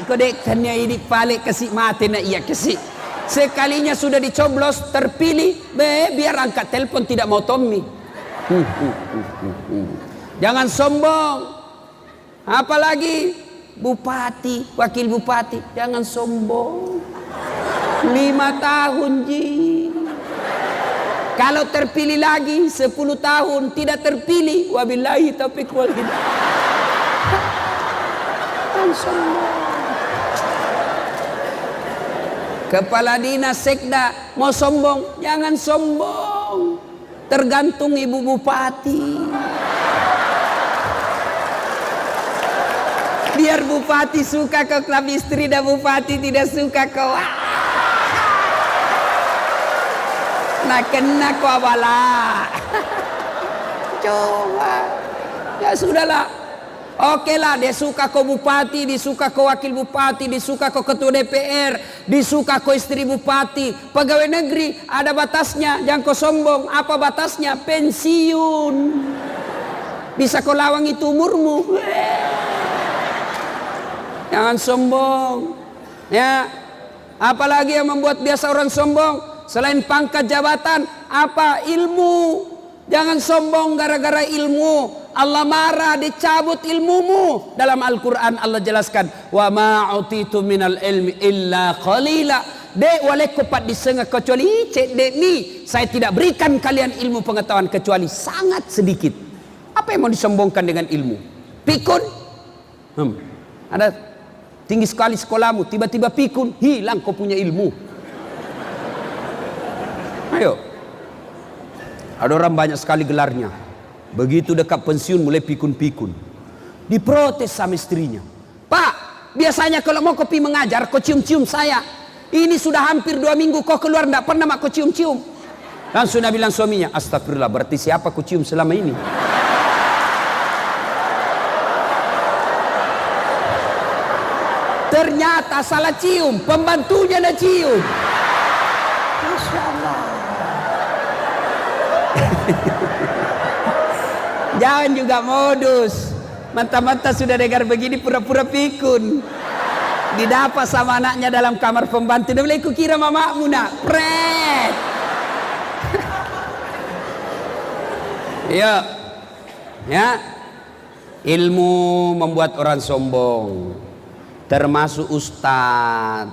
kode kannya idik pale kasih mati na iya kasih. Sekalinya sudah dicoblos terpilih, biar angkat telepon tidak mau Tommy. Jangan sombong. Apalagi bupati, wakil bupati, jangan sombong. 5 tahun ji. Kalau terpilih lagi 10 tahun tidak terpilih, wabillahi taufiq wal hidayah. Kepala dinas sekda mau sombong, jangan sombong. Tergantung ibu bupati. Biar bupati suka kau klub istri dan bupati tidak suka kau. Nah kena kau abala. Coba. Ya sudahlah. Oke lah, dia suka kau bupati, disuka kau wakil bupati, disuka kau ketua DPR, disuka kau istri bupati. Pegawai negeri ada batasnya, jangan kau sombong. Apa batasnya? Pensiun. Bisa kau lawang itu umurmu. Jangan sombong. Ya. Apalagi yang membuat biasa orang sombong? Selain pangkat jabatan, apa? Ilmu. Jangan sombong gara-gara ilmu. Allah marah, dicabut ilmumu. Dalam Al-Quran Allah jelaskan, wa ma'utitu minal ilmi illa qalila. Dek walek kupat disengah kecuali cek dek ni. Saya tidak berikan kalian ilmu pengetahuan kecuali sangat sedikit. Apa yang mau disombongkan dengan ilmu? Pikun? Ada tinggi sekali sekolahmu, tiba-tiba pikun, hilang kau punya ilmu. Ayo. Ada orang banyak sekali gelarnya. Begitu dekat pensiun mulai pikun-pikun. Diprotes sama istrinya. Pak, biasanya kalau mau kopi mengajar kau cium-cium saya. Ini sudah hampir 2 minggu kau keluar tidak pernah kau cium-cium. Langsung dia bilang suaminya, astagfirullah, berarti siapa kau cium selama ini? Ternyata salah cium, pembantunya dah cium. Masya Allah. Jangan juga modus. Mantap-mantap sudah dengar begini pura-pura pikun. Didapat sama anaknya dalam kamar pembantu. Dia bilang, aku kira mamamu nak. Pret. Iya. Ya. Ilmu membuat orang sombong. Termasuk ustadz.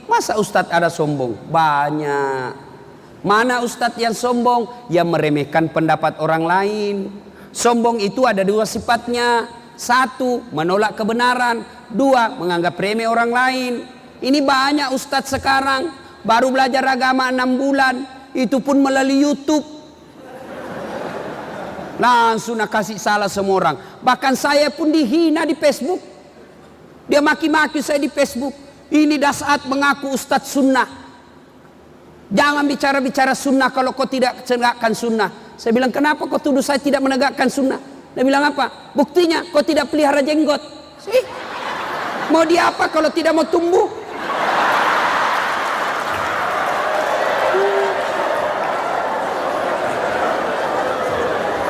Masa ustadz ada sombong? Banyak. Mana ustadz yang sombong? Yang meremehkan pendapat orang lain. Sombong itu ada 2 sifatnya. 1, menolak kebenaran. 2, menganggap remeh orang lain. Ini banyak ustadz sekarang. Baru belajar agama 6 bulan. Itu pun melalui YouTube. Langsung nak kasih salah semua orang. Bahkan saya pun dihina di Facebook. Dia maki-maki saya di Facebook. Ini dah saat mengaku ustadz sunnah. Jangan bicara-bicara sunnah kalau kau tidak menegakkan sunnah. Saya bilang, kenapa kau tuduh saya tidak menegakkan sunnah? Dia bilang apa? Buktinya kau tidak pelihara jenggot. Mau dia apa kalau tidak mau tumbuh?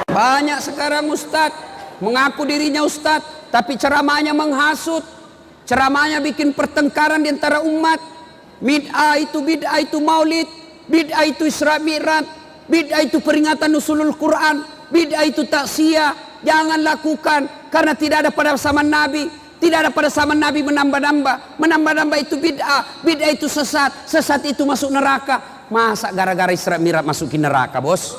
Banyak sekarang ustadz mengaku dirinya ustadz, tapi ceramahnya menghasut. Ceramahnya bikin pertengkaran di antara umat. Bid'ah itu maulid, bid'ah itu Isra Mi'raj, bid'ah itu peringatan nuzulul Quran, bid'ah itu taksiyah. Jangan lakukan karena tidak ada pada zaman Nabi. Tidak ada pada zaman Nabi menambah-nambah. Menambah-nambah itu bid'ah, bid'ah itu sesat, sesat itu masuk neraka. Masa gara-gara Isra Mi'raj masukin neraka, bos?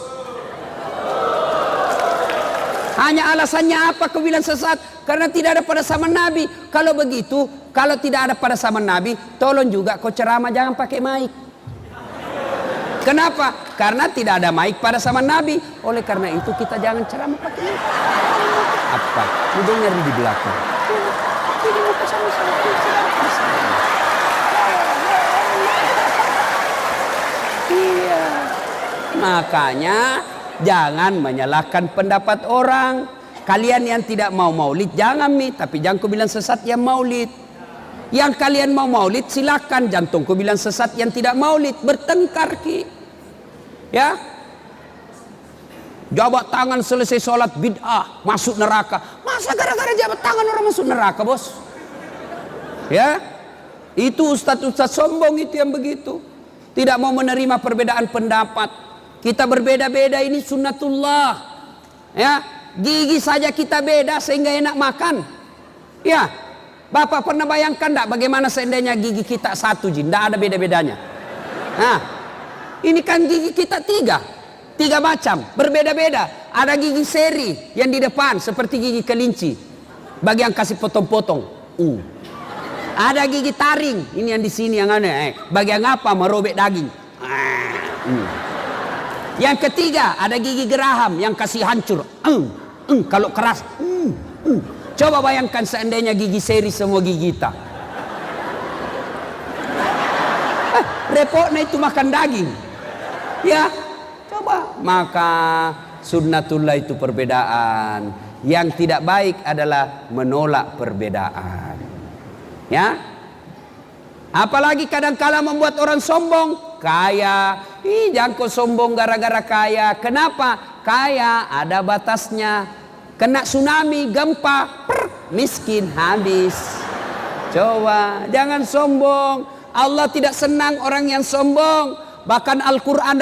Hanya alasannya apa kau bilang sesat? Karena tidak ada pada zaman Nabi. Kalau begitu, kalau tidak ada pada zaman Nabi, tolong juga kau ceramah jangan pakai mic. Kenapa? Karena tidak ada mic pada zaman Nabi. Oleh karena itu kita jangan ceramah pakai mic. Apa? Lu dengar di belakang. Jadi mau sama-sama. Iya. Makanya jangan menyalahkan pendapat orang. Kalian yang tidak mau maulid jangan tapi jangan kau bilang sesat yang maulid. Yang kalian mau maulid silakan, jantung kau bilang sesat yang tidak maulid, bertengkar ki. Ya. Jabat tangan selesai sholat bid'ah, masuk neraka. Masa gara-gara jabat tangan orang masuk neraka, bos? Ya. Itu ustaz-ustaz sombong itu yang begitu. Tidak mau menerima perbedaan pendapat. Kita berbeda-beda, ini sunnatullah. Ya. Gigi saja kita beda sehingga enak makan. Ya, Bapak pernah bayangkan enggak bagaimana seandainya gigi kita satu, Jin, enggak ada beda-bedanya. Nah, ini kan gigi kita tiga macam, berbeda-beda. Ada gigi seri yang di depan seperti gigi kelinci, bagi yang kasih potong-potong. Ada gigi taring, ini yang di sini yang aneh, bagi yang apa merobek daging. Yang ketiga ada gigi geraham yang kasih hancur. Kalau keras. Coba bayangkan seandainya gigi seri semua gigi kita. Repotnya itu makan daging. Ya, coba. Maka sunnatullah itu perbedaan. Yang tidak baik adalah menolak perbedaan. Ya. Apalagi kadang-kala membuat orang sombong. Kaya. Jangan kau sombong gara-gara kaya. Kenapa? Kaya ada batasnya. Kena tsunami, gempa, miskin habis. Coba, jangan sombong. Allah tidak senang orang yang sombong. Bahkan Al-Quran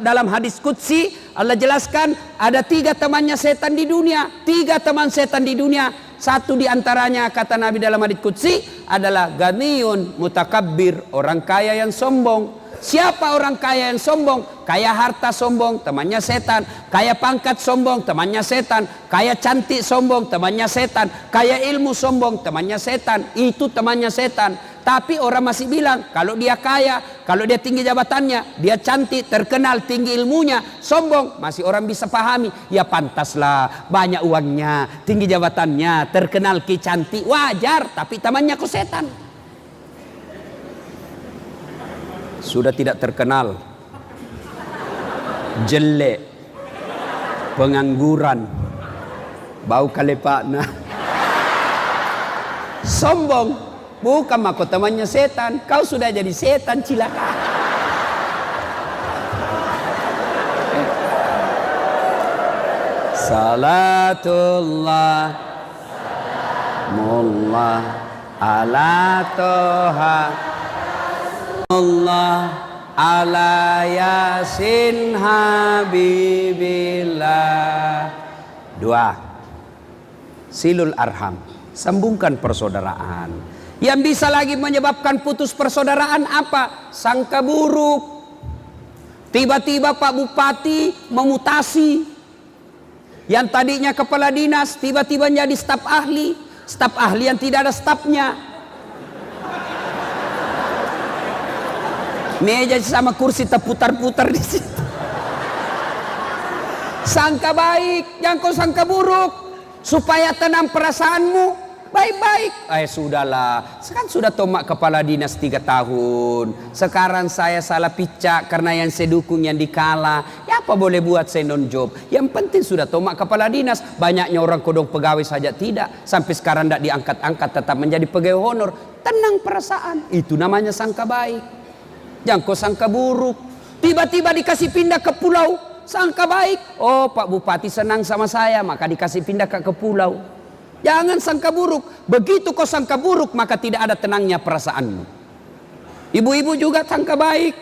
dalam hadis Qudsi Allah jelaskan ada 3 temannya setan di dunia. 3 teman setan di dunia. Satu di antaranya kata Nabi dalam hadis Qudsi adalah ganiyun mutakabbir, orang kaya yang sombong. Siapa orang kaya yang sombong? Kaya harta sombong, temannya setan. Kaya pangkat sombong, temannya setan. Kaya cantik sombong, temannya setan. Kaya ilmu sombong, temannya setan. Itu temannya setan. Tapi orang masih bilang, kalau dia kaya, kalau dia tinggi jabatannya, dia cantik, terkenal, tinggi ilmunya, sombong, masih orang bisa pahami. Ya pantaslah, banyak uangnya, tinggi jabatannya, terkenal, cantik, wajar. Tapi temannya kok setan. Sudah tidak terkenal, jelek, pengangguran, bau kalepakna, sombong. Bukan mako temannya setan, kau sudah jadi setan, cilaka. Salatullah mullah ala toha Allah ala yasin habibillah. 2. Silul arham, sambungkan persaudaraan. Yang bisa lagi menyebabkan putus persaudaraan apa? Sangka buruk. Tiba-tiba Pak Bupati memutasi. Yang tadinya kepala dinas tiba-tiba jadi staf ahli. Staf ahli yang tidak ada stafnya. Meja sama kursi terputar-putar di situ. Sangka baik, jangan kau sangka buruk. Supaya tenang perasaanmu, baik-baik. Sudahlah, kan sudah tomak kepala dinas 3 tahun. Sekarang saya salah picak karena yang saya dukung yang dikalah. Ya apa boleh buat, saya non job. Yang penting sudah tomak kepala dinas. Banyaknya orang kodong pegawai saja tidak. Sampai sekarang tidak diangkat-angkat, tetap menjadi pegawai honor. Tenang perasaan, itu namanya sangka baik. Jangan kau sangka buruk. Tiba-tiba dikasih pindah ke pulau, sangka baik. Oh, Pak Bupati senang sama saya, maka dikasih pindah ke pulau. Jangan sangka buruk. Begitu kau sangka buruk, maka tidak ada tenangnya perasaanmu. Ibu-ibu juga sangka baik.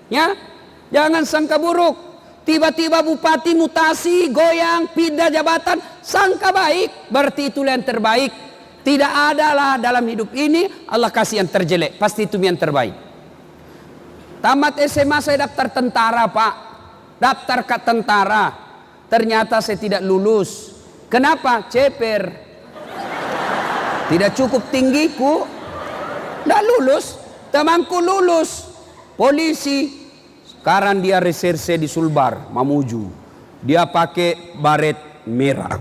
Ya, jangan sangka buruk. Tiba-tiba bupati mutasi, goyang, pindah jabatan, sangka baik. Berarti itulah yang terbaik. Tidak adalah dalam hidup ini Allah kasih yang terjelek. Pasti itu yang terbaik. Tamat SMA saya daftar tentara, Pak. Daftar ke tentara. Ternyata saya tidak lulus. Kenapa? Ceper. Tidak cukup tinggiku, tidak lulus. Temanku lulus polisi, sekarang dia reserse di Sulbar, Mamuju. Dia pakai baret merah.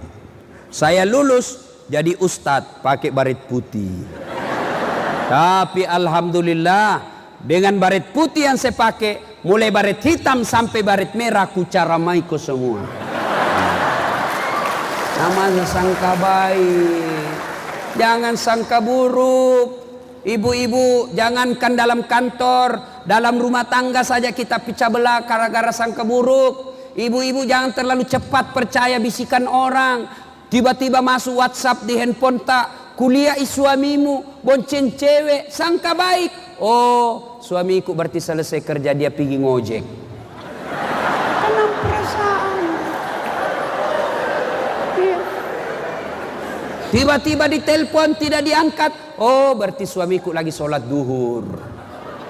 Saya lulus jadi ustadz pakai baret putih. Tapi alhamdulillah, dengan baret putih yang saya pakai, mulai baret hitam sampai baret merah, ku caramai ko semua. Namanya sangka baik, jangan sangka buruk. Ibu-ibu, jangankan dalam kantor, dalam rumah tangga saja kita pecah belah gara-gara sangka buruk. Ibu-ibu jangan terlalu cepat percaya bisikan orang. Tiba-tiba masuk WhatsApp di handphone tak, kuliah suamimu, bonceng cewek, sangka baik. Oh, suamiku berarti selesai kerja dia pergi ngojek. Tanam perasaan. Tiba-tiba ditelepon tidak diangkat. Oh, berarti suamiku lagi sholat duhur.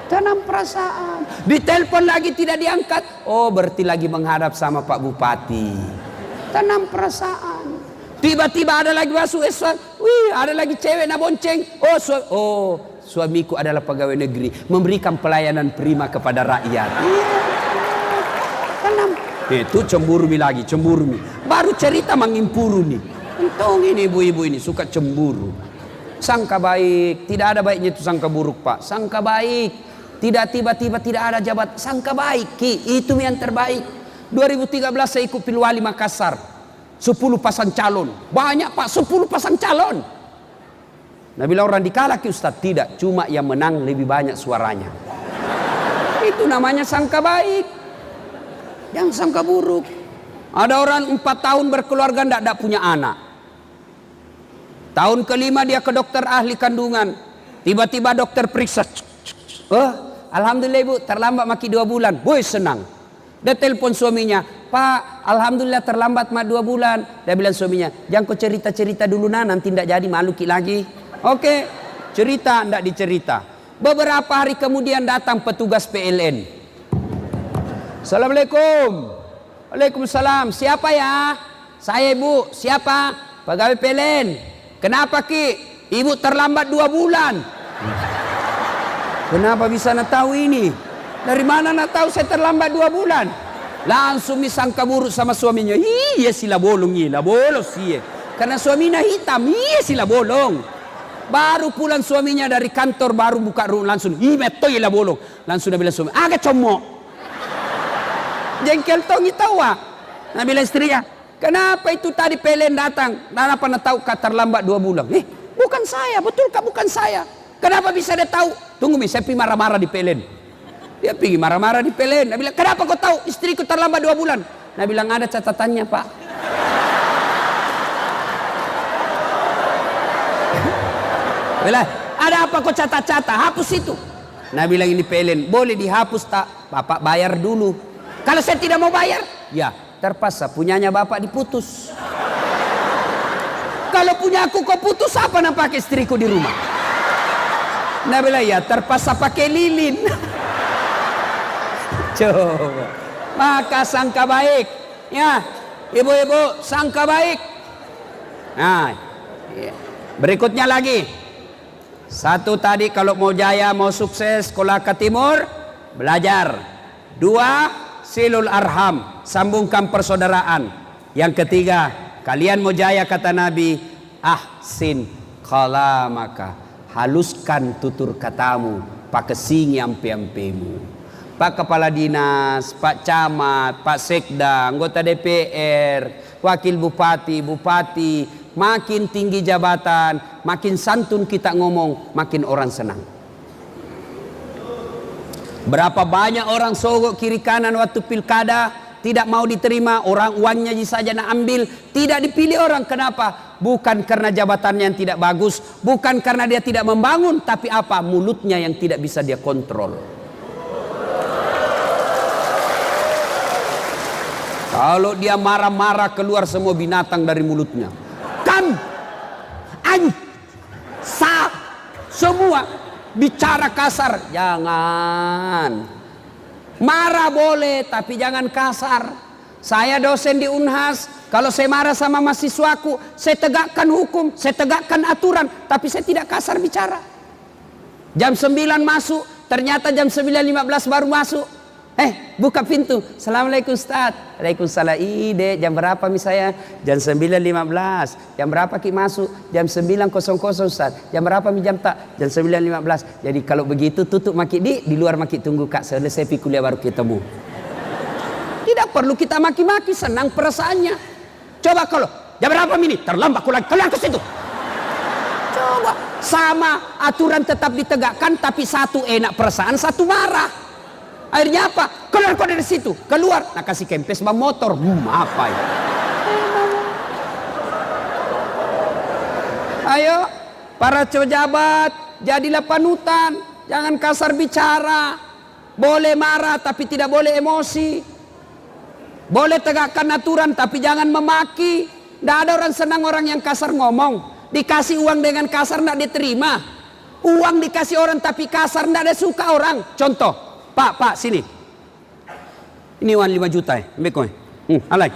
Tanam perasaan. Ditelepon lagi tidak diangkat. Oh, berarti lagi menghadap sama Pak Bupati. Tanam perasaan. Tiba-tiba ada lagi masuk eswan. Wih, ada lagi cewek nak bonceng. Oh, suamiku adalah pegawai negeri, memberikan pelayanan prima kepada rakyat. Tanam. Itu cemburumi lagi, cemburumi. Baru cerita mengimpuru nih. Untung ini ibu-ibu ini suka cemburu. Sangka baik, tidak ada baiknya itu sangka buruk Pak. Sangka baik, tidak tiba-tiba tidak ada jabat. Sangka baik, itu yang terbaik. 2013 saya ikut Pilwali Makassar, 10 pasang calon. Banyak Pak, 10 pasang calon. Nah bilang orang dikalah ki Ustaz, tidak, cuma yang menang lebih banyak suaranya. Itu namanya sangka baik. Yang sangka buruk. Ada orang 4 tahun berkeluarga tidak punya anak. Tahun kelima dia ke dokter ahli kandungan. Tiba-tiba dokter periksa. Oh, alhamdulillah ibu, terlambat maki 2 bulan. Boy senang. Dia telepon suaminya. Pak, alhamdulillah terlambat mak 2 bulan. Dia bilang suaminya, jangan kau cerita-cerita dulu nah, nanti tidak jadi malu ki lagi. Oke, cerita tidak dicerita. Beberapa hari kemudian datang petugas PLN. Assalamualaikum. Waalaikumsalam. Siapa ya? Saya ibu. Siapa? Pegawai PLN. Kenapa ki? Ibu terlambat 2 bulan. Kenapa bisa nak tahu ini? Dari mana nak tahu saya terlambat 2 bulan? Langsung disangka buruk sama suaminya. Iya sila bolong iya, bolong sih. Karena suaminya hitam, iya sila bolong. Baru pulang suaminya dari kantor, baru buka rumah langsung. Iya meto iya bolong. Langsung dia bilang suami, agak comok. Jengkel tongi tawa. Nah bilang istrinya, kenapa itu tadi PLN datang? Kenapa nak tahu kata terlambat 2 bulan? Bukan saya, betul kak bukan saya. Kenapa bisa dia tahu? Tunggu saya pergi marah-marah di PLN. Dia pergi marah-marah di PLN. Dia bilang, kenapa kau tahu istriku terlambat 2 bulan? Dia bilang, ada catatannya pak. Bilang, ada apa kau catat-catat? Hapus itu. Nah bilang ini PLN, boleh dihapus tak? Bapak bayar dulu. Kalau saya tidak mau bayar, ya terpaksa punyanya bapak diputus. Kalau punya aku kau putus, apa nak pakai istriku di rumah? Nah bilang ya terpaksa pakai lilin. Coba. Maka sangka baik, ya ibu-ibu sangka baik. Nah, berikutnya lagi. 1 tadi kalau mau jaya mau sukses sekolah ke timur belajar. 2 silul arham, sambungkan persaudaraan. Yang ketiga, kalian mau jaya kata Nabi, ahsin kalamaka, haluskan tutur katamu, pakai singi ampe-ampemu. Pak Kepala Dinas, Pak Camat, Pak Sekda, anggota DPR, Wakil Bupati, makin tinggi jabatan, makin santun kita ngomong, makin orang senang. Berapa banyak orang sogok kiri kanan waktu pilkada, tidak mau diterima, orang uangnya saja nak ambil, tidak dipilih orang. Kenapa? Bukan karena jabatannya yang tidak bagus, bukan karena dia tidak membangun, tapi apa? Mulutnya yang tidak bisa dia kontrol. Kalau dia marah-marah keluar semua binatang dari mulutnya. Kan, semua. Bicara kasar, jangan. Marah boleh, tapi jangan kasar. Saya dosen di Unhas, kalau saya marah sama mahasiswaku, saya tegakkan hukum, saya tegakkan aturan, tapi saya tidak kasar bicara. Jam 9 masuk, ternyata jam 9.15 baru masuk. Buka pintu. Assalamualaikum Ustaz. Waalaikumsalam. Ide, jam berapa misalnya? Jam 9.15. Jam berapa ki masuk? Jam 9.00 Ustaz. Jam berapa mi jam tak? Jam 9.15. Jadi kalau begitu tutup maki di luar maki tunggu Kak. Selesai pi kuliah baru ketemu. Tidak perlu kita maki-maki, senang perasaannya. Coba kalau jam berapa ini? Terlambat aku lagi. Keluar ke situ. Coba sama aturan tetap ditegakkan, tapi satu enak perasaan, satu marah. Akhirnya apa? Keluar kau dari situ. Keluar. Nah kasih kempes bang motor. Apa ya? Ayo para pejabat, jadilah panutan. Jangan kasar bicara. Boleh marah tapi tidak boleh emosi. Boleh tegakkan aturan tapi jangan memaki. Tidak ada orang senang orang yang kasar ngomong. Dikasih uang dengan kasar tidak diterima. Uang dikasih orang tapi kasar tidak ada suka orang. Contoh, Pak sini. Ini uang 5 juta ya. Ambil kau. Alai.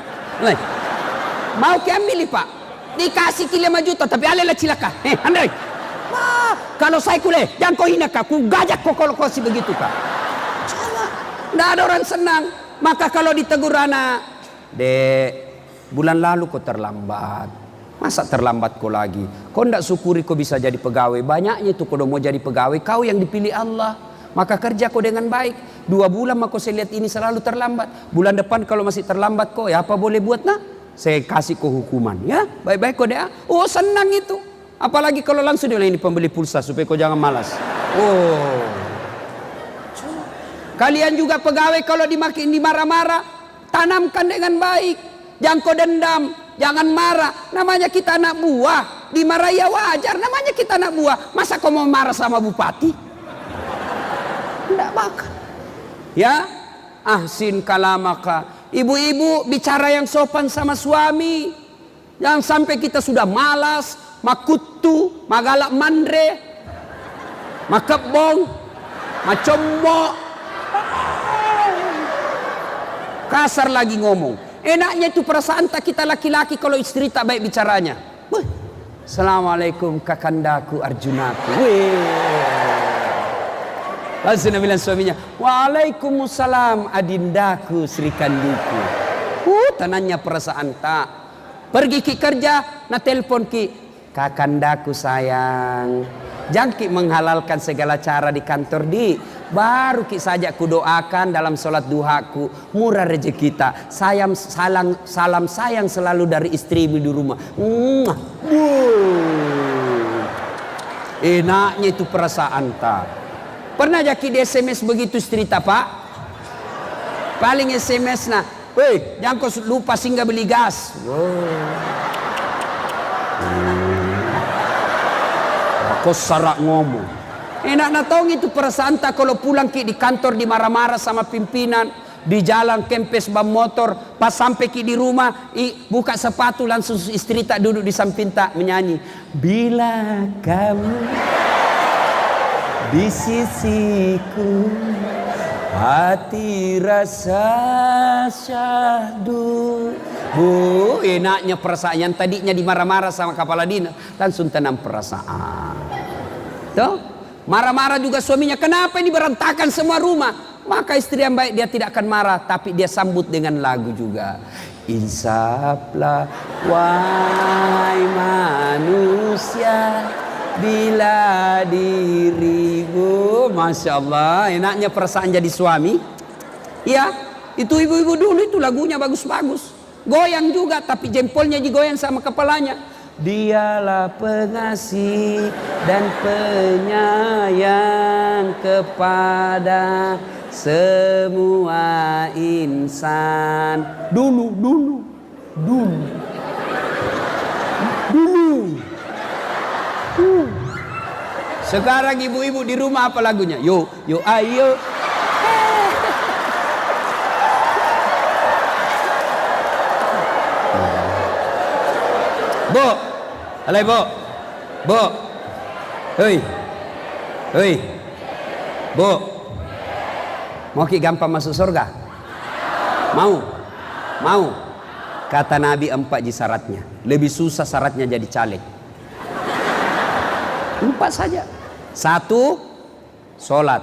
Mau ke ambil Pak. Dikasih ke 5 juta tapi alai lah cilaka. Andai. Kalau saya kuliah, jangan kau hina Kak. Ku gajak kau kalau kau sih begitu Kak. Tidak ada orang senang. Maka kalau ditegur anak, Dek, bulan lalu kau terlambat. Masa terlambat kau lagi? Kau tidak syukuri kau bisa jadi pegawai. Banyaknya itu kau mau jadi pegawai. Kau yang dipilih Allah. Maka kerja kau dengan baik. 2 bulan maka saya lihat ini selalu terlambat. Bulan depan kalau masih terlambat kau, ya apa boleh buat nak? Saya kasih kau hukuman. Ya, baik-baik kau deh. Oh senang itu. Apalagi kalau langsung dia ini pembeli pulsa supaya kau jangan malas. Oh. Kalian juga pegawai kalau dimarah-marah, tanamkan dengan baik. Jangan kau dendam, jangan marah. Namanya kita anak buah. Dimarahi ya wajar, namanya kita anak buah. Masa kau mau marah sama bupati? Tidak bakal. Ya, ahsin kalamaka. Ibu-ibu bicara yang sopan sama suami. Jangan sampai kita sudah malas, makutu, magalak mandre, makebong, macombo. Kasar lagi ngomong. Enaknya itu perasaan tak kita laki-laki kalau istri tak baik bicaranya. Assalamualaikum kakandaku Arjunaku. Langsung dia bilang suaminya, Waalaikumsalam adindaku Sri Kandiku. Tananya perasaan tak. Pergi ki kerja, na telepon ki, kakandaku sayang. Jangan ki menghalalkan segala cara di kantor di. Baru ki saja ku doakan dalam sholat duhaku, murah rezeki kita. Salam sayang selalu dari istrimu di rumah. Enaknya itu perasaan tak. Pernah jadi di SMS begitu cerita Pak? Paling SMS nah, jangan kau lupa singgah beli gas. Kau sarak ngomong. Enak na tahu itu perasaan tak kalau pulang ki di kantor dimarah-marah sama pimpinan, di jalan kempes bam motor, pas sampai ki di rumah buka sepatu langsung istri tak duduk di samping tak menyanyi. Bila kamu di sisiku, hati rasa syahdu. Enaknya perasaan yang tadinya dimarah-marah sama kepala dinas langsung tenang perasaan. Tuh, marah-marah juga suaminya. Kenapa ini berantakan semua rumah? Maka istri yang baik dia tidak akan marah, tapi dia sambut dengan lagu juga. Insaflah wahai manusia, bila dirimu. Masya Allah, enaknya perasaan jadi suami. Ya, itu ibu-ibu dulu itu lagunya bagus-bagus. Goyang juga tapi jempolnya digoyang sama kepalanya. Dialah pengasih dan penyayang kepada semua insan. Dulu. Sekarang ibu-ibu di rumah apa lagunya? Yo ayo. Bu, alai bu, hei, bu, mau ki gampang masuk surga? Mau? Mau? Kata Nabi 4 syaratnya. Lebih susah syaratnya jadi caleg. 4 saja. 1, sholat.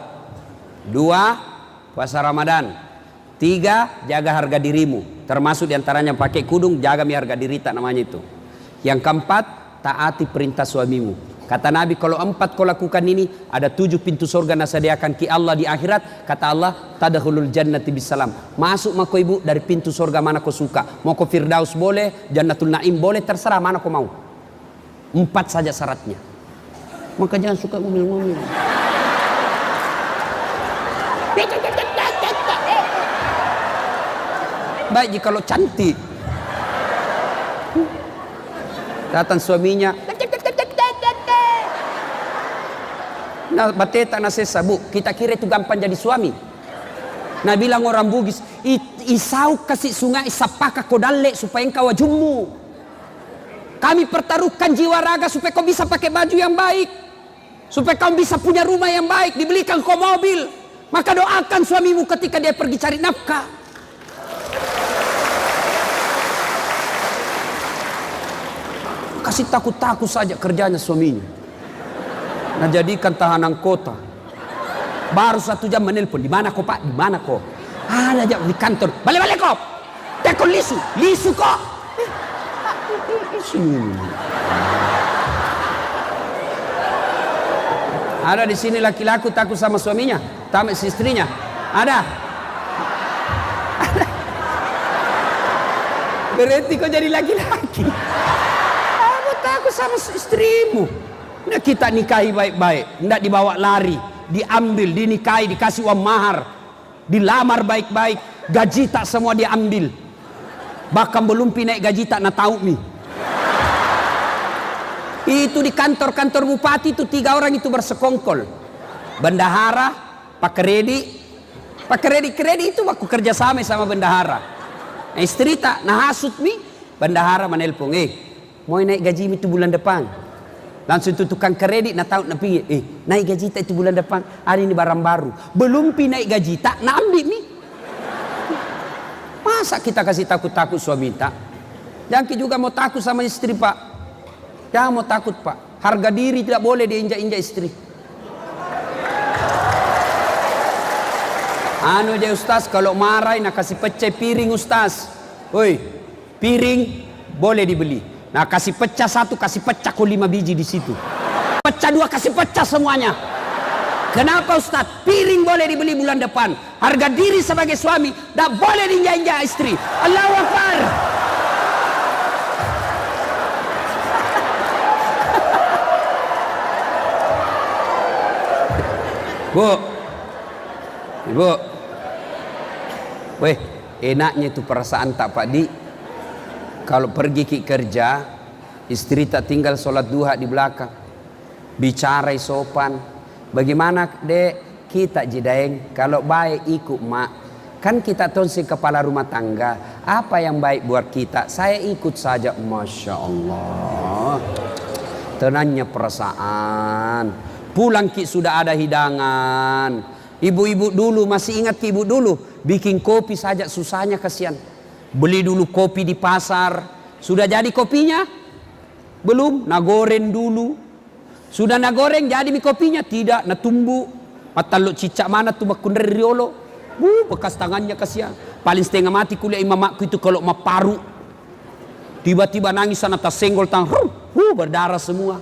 2, puasa Ramadan. 3, jaga harga dirimu. Termasuk diantaranya pakai kudung, jaga harga diri, tak namanya itu. Yang keempat, taati perintah suamimu. Kata Nabi, kalau 4 kau lakukan ini, ada 7 pintu surga nasadiakan ki Allah di akhirat. Kata Allah, tadkhulul jannati bisalam. Masuk mako ibu dari pintu surga mana kau suka. Mau kau Firdaus boleh, Jannatul Naim boleh, terserah mana kau mau. 4 saja syaratnya. Maka jangan suka ngomel-ngomel. Baik jika lo cantik. Datang suaminya, nah bateta na sesa, bu, kita kira itu gampang jadi suami. Nah bilang orang Bugis, isau kasih sungai sapaka kodalle supaya engkau wajummu. Kami pertaruhkan jiwa raga supaya kau bisa pakai baju yang baik, supaya kau bisa punya rumah yang baik, dibelikan kau mobil. Maka doakan suamimu ketika dia pergi cari nafkah. Kasih takut-takut saja kerjanya suaminya. Nah jadikan tahanan kota. Baru 1 jam menelpon, di mana kok pak, di mana kok? Ada aja di kantor, balik-balik kok. Tekon lisu kok. Ada di sini laki-laki takut sama suaminya, sama istrinya. Ada. Berarti kau jadi laki-laki. Kamu takut sama istrimu. Nah kita nikahi baik-baik, tidak dibawa lari, diambil, dinikahi, dikasih uang mahar, dilamar baik-baik, gaji tak semua diambil, bahkan belum naik gaji tak na tahu mi. Itu di kantor-kantor bupati itu 3 orang itu bersekongkol, bendahara, pak kredi itu aku kerja sama bendahara. Nah, istri tak nah hasut mi, bendahara menelpon, mau naik gaji itu bulan depan. Langsung itu tukang kredit nak tahu nak pergi, naik gaji tak itu bulan depan, hari ini barang baru, belum naik gaji tak nak ambil ni. Masa kita kasih takut-takut suami tak? Jangan juga mau takut sama istri pak. Jangan mau takut pak. Harga diri tidak boleh diinjak-injak istri. Anu aja Ustaz, kalau marah nak kasih pecah piring Ustaz. Woi, piring boleh dibeli. Nah kasih pecah 1, kasih pecah kok 5 biji di situ. Pecah 2, kasih pecah semuanya. Kenapa Ustaz? Piring boleh dibeli bulan depan. Harga diri sebagai suami tak boleh diinjak-injak istri. Allahu Akbar. Bu, ibu, weh, enaknya itu perasaan tak Pak Di. Kalau pergi ke kerja, istri tak tinggal sholat duha di belakang, bicara sopan. Bagaimana dek kita jidaeng? Kalau baik ikut mak, kan kita tonsi kepala rumah tangga. Apa yang baik buat kita, saya ikut saja. Masya Allah, tenangnya perasaan. Pulang ki sudah ada hidangan. Ibu-ibu dulu masih ingat ibu dulu bikin kopi saja susahnya kasihan. Beli dulu kopi di pasar. Sudah jadi kopinya? Belum, nagoreng dulu. Sudah nagoreng jadi mi kopinya? Tidak, natumbu. Matalok cicak mana tuh bakun riolo. Bekas tangannya kasihan. Paling setengah mati kuliah mamaku itu kalau maparu. Tiba-tiba nangis sana tas senggol tang. Berdarah semua.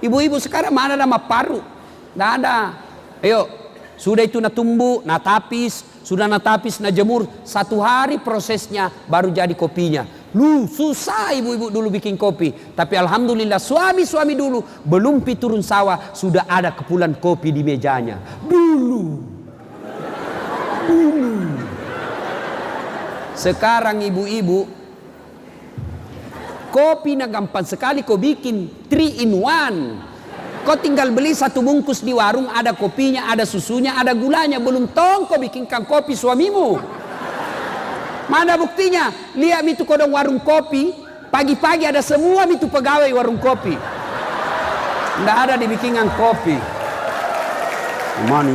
Ibu-ibu sekarang mana ada maparu? Tidak ada. Ayo, sudah itu natumbu, natapis. Sudah natapis, najemur, 1 hari prosesnya baru jadi kopinya. Susah ibu-ibu dulu bikin kopi. Tapi alhamdulillah suami-suami dulu belum turun sawah sudah ada kepulan kopi di mejanya. Dulu. Sekarang ibu-ibu kopi na gampang sekali kau bikin 3 in 1. Kau tinggal beli 1 bungkus di warung, ada kopinya, ada susunya, ada gulanya. Belum tong kau bikinkan kopi suamimu. Mana buktinya? Lihat itu kodong warung kopi, pagi-pagi ada semua itu pegawai warung kopi. Tidak ada dibikinkan kopi. Mana?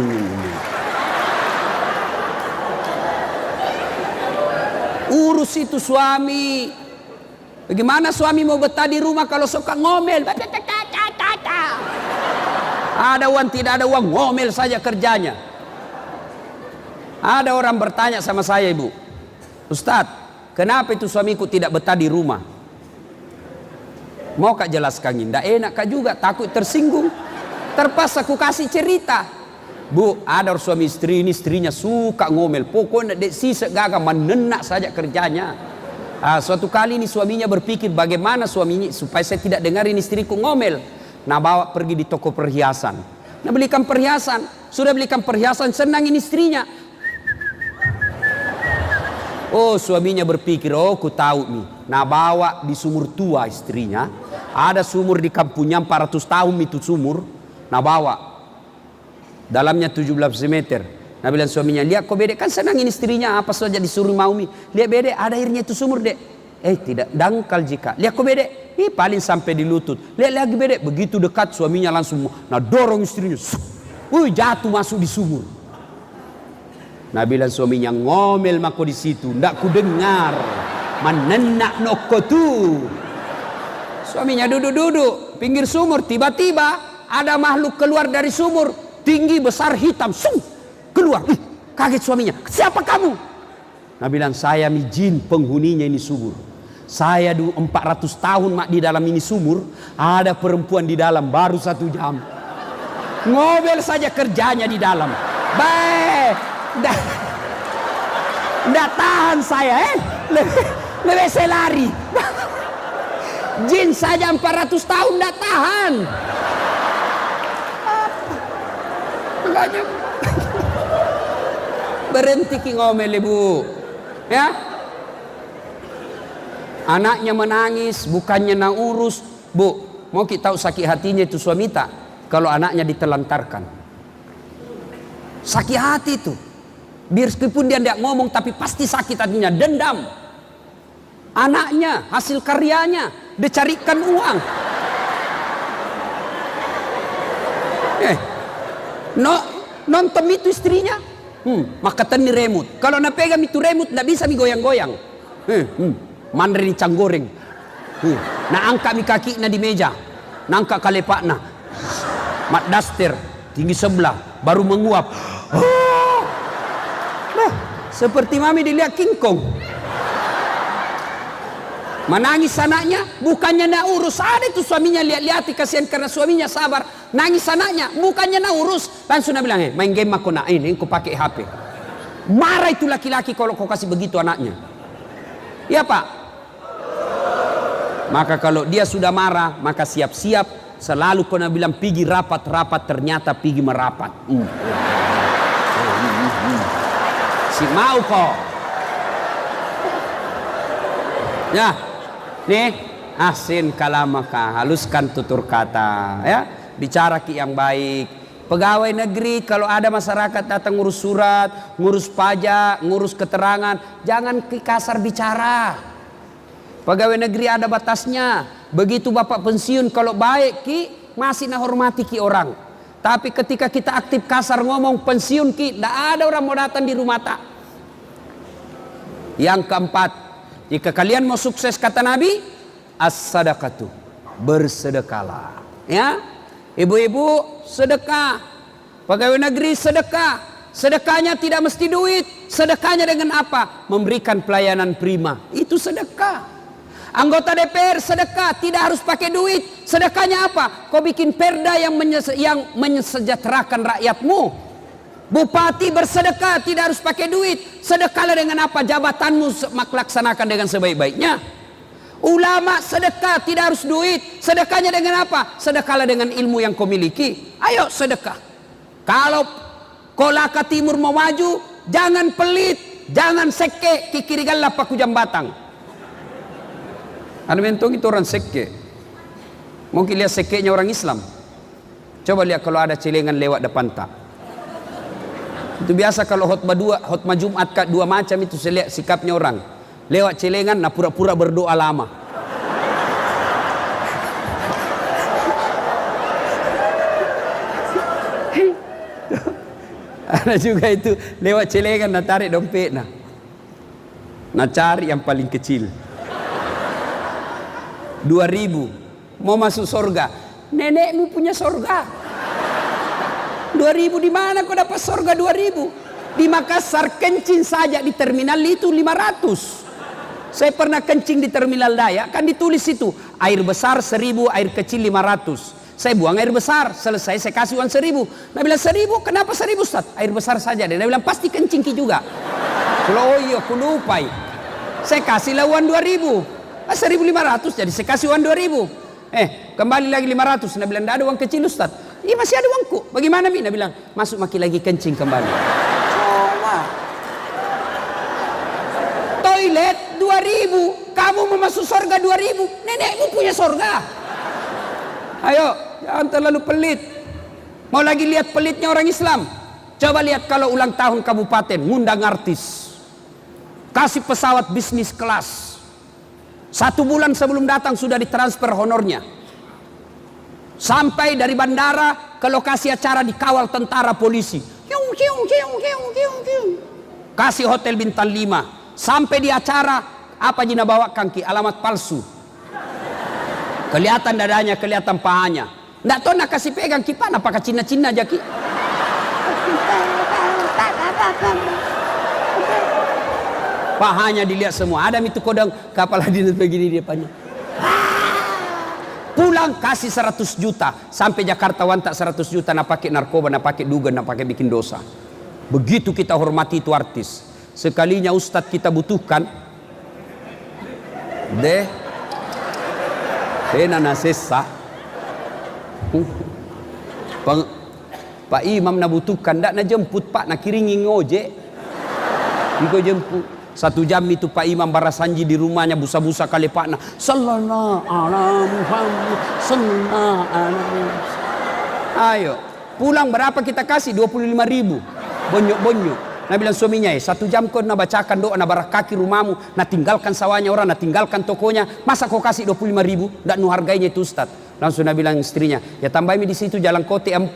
1 Urus itu suami. Bagaimana suami mau betah di rumah kalau suka ngomel? Ada uang tidak ada uang, ngomel saja kerjanya. Ada orang bertanya sama saya, Ibu, Ustadz, kenapa itu suamiku tidak betah di rumah? Mau kak jelaskan? Tidak enak kak juga, takut tersinggung. Terpaksa aku kasih cerita. Bu, ada suami istri ini, istrinya suka ngomel. Pokoknya sisa gagal menenak saja kerjanya. Suatu kali ini suaminya berpikir bagaimana suaminya supaya saya tidak dengarin istriku ngomel. Nah, bawa pergi di toko perhiasan. Nah, belikan perhiasan. Sudah belikan perhiasan, senangin istrinya. Oh, suaminya berpikir, oh ku tahu nih. Nah, bawa di sumur tua istrinya. Ada sumur di kampungnya 400 tahun itu sumur. Nah, bawa. Dalamnya 17 meter. Nah, bilang suaminya, lihat kok bedek, kan senangin istrinya apa saja disuruh mau mi. Lihat bedek, ada airnya itu sumur dek. Tidak, dangkal jika. Lihat kok bedek, paling sampai di lutut. Lihat lagi bedek, begitu dekat suaminya langsung. Nah, dorong istrinya. Jatuh masuk di sumur. Nah, bilang suaminya, ngomel mako di situ, ndak ku dengar. Menenak noko tuh. Suaminya duduk-duduk pinggir sumur, tiba-tiba ada makhluk keluar dari sumur, tinggi besar hitam, keluar. Kaget suaminya, siapa kamu? Nah, bilang, saya mi jin penghuninya ini sumur. Saya 400 tahun mak di dalam ini sumur, ada perempuan di dalam baru 1 jam. Ngobel saja kerjanya di dalam. Nggak tahan saya, lebih saya lari. Jin saja 400 tahun nggak tahan. Makanya berhenti ki ngomel, Ibu. Ya, anaknya menangis, bukannya nang urus. Bu, mau kita tahu sakit hatinya itu suami tak kalau anaknya ditelantarkan. Sakit hati itu. Meskipun dia tidak ngomong tapi pasti sakit hatinya, dendam. Anaknya, hasil karyanya, dicarikan uang. Nonton itu istrinya. Maka tani remote. Kalau nak pegang itu remote tidak bisa goyang-goyang. Mandri canggoreng. Nah, angkat mi kaki na di meja. Nangka kalepak na. Mat daster tinggi sebelah baru menguap. Seperti mami dilihat King Kong. Menangis anaknya, bukannya nak urus. Ada itu suaminya lihat-lihat, kasihan karena suaminya sabar. Nangis anaknya, bukannya nak urus. Langsung nak bilang, main game aku nak ini, aku pakai HP. Marah itu laki-laki kalau kau kasih begitu anaknya. Ya Pak. Maka kalau dia sudah marah, maka siap-siap. Selalu kau nak bilang pergi rapat-rapat, ternyata pergi merapat. Si mau kok. Ya, nih asin kalamaka, haluskan tutur kata, ya, bicara ki yang baik. Pegawai negeri kalau ada masyarakat datang ngurus surat, ngurus pajak, ngurus keterangan, jangan ki kasar bicara. Pegawai negeri ada batasnya. Begitu bapak pensiun kalau baik ki masih nak hormati ki orang. Tapi ketika kita aktif kasar ngomong pensiun ki, tidak ada orang mau datang di rumah tak. Yang keempat, jika kalian mau sukses kata Nabi, as-sadaqatu, bersedekahlah. Ya, ibu-ibu sedekah, pegawai negeri sedekah. Sedekahnya tidak mesti duit. Sedekahnya dengan apa? Memberikan pelayanan prima. Itu sedekah. Anggota DPR sedekah, tidak harus pakai duit. Sedekahnya apa? Kau bikin perda yang mensejahterakan rakyatmu. Bupati bersedekah, tidak harus pakai duit. Sedekahlah dengan apa? Jabatanmu laksanakan dengan sebaik-baiknya. Ulama sedekah, tidak harus duit. Sedekahnya dengan apa? Sedekahlah dengan ilmu yang kau miliki. Ayo sedekah. Kalau Kolaka Timur mau maju, jangan pelit, jangan seke, kikirigalah paku jambatang. Ada mentong itu orang seke. Mungkin lihat sekenya orang Islam. Coba lihat kalau ada celengan lewat depan tak. Itu biasa kalau khutbah Jumat dua macam itu saya lihat sikapnya orang. Lewat celengan, nah pura-pura berdoa lama. Ada juga itu lewat celengan, nah tarik dompet nah. Nah cari yang paling kecil. 2000. Mau masuk surga. Nenekmu punya surga. 2000 di mana kau dapat surga 2000? Di Makassar kencing saja di terminal itu 500. Saya pernah kencing di terminal Dayak, kan ditulis itu air besar 1000, air kecil 500. Saya buang air besar, selesai saya kasih uang 1000. Nah bilang 1000, kenapa 1000 Ustaz? Air besar saja. Dia bilang pasti kencing ki juga. Kalau oh iya, aku lupa. Saya kasihlah uang 2000. 1500, jadi saya kasih uang 2000. Kembali lagi 500. Dia bilang tidak ada uang kecil Ustaz. Iya masih ada uangku. Bagaimana Mi? Dia bilang masuk maki lagi kencing kembali. Coba. Toilet 2000, kamu mau masuk surga 2000, nenekmu punya surga. Ayo, jangan terlalu pelit. Mau lagi lihat pelitnya orang Islam? Coba lihat kalau ulang tahun kabupaten, ngundang artis, kasih pesawat bisnis kelas. 1 bulan sebelum datang sudah ditransfer honornya. Sampai dari bandara ke lokasi acara dikawal tentara polisi. Kasih hotel bintang 5. Sampai di acara, apa Jina bawa kangki? Alamat palsu. Kelihatan dadanya, kelihatan pahanya. Nggak tahu nak kasih pegang kipan, apakah Cina-Cina aja ki? Pahanya dilihat semua. Ada itu kodang kapal dinas begini di depannya. Pulang kasih 100 juta. Sampai Jakarta wantak 100 juta. Nak pakai narkoba, nak pakai duga, nak pakai bikin dosa. Begitu kita hormati itu artis. Sekalinya Ustadz kita butuhkan, pena nasesa, Pak Imam nak butuhkan, tak nak jemput Pak, nak kiringi ngojek, Iko jemput. 1 jam itu Pak Imam barasanji di rumahnya busa-busa kali Pak na, sallallahu alaihi Muhammad, sallallahu alaihi. Ayo, pulang berapa kita kasih? 25.000, bonyok-bonyok. Nah bilang suaminya, 1 jam kau nak bacakan doa, nak barak kaki rumahmu, nak tinggalkan sawahnya orang, nak tinggalkan tokonya, masa kau kasih 25.000? Tak nu hargainya itu Ustaz. Langsung nak bilang istrinya, ya tambahin di situ jalan kote 4.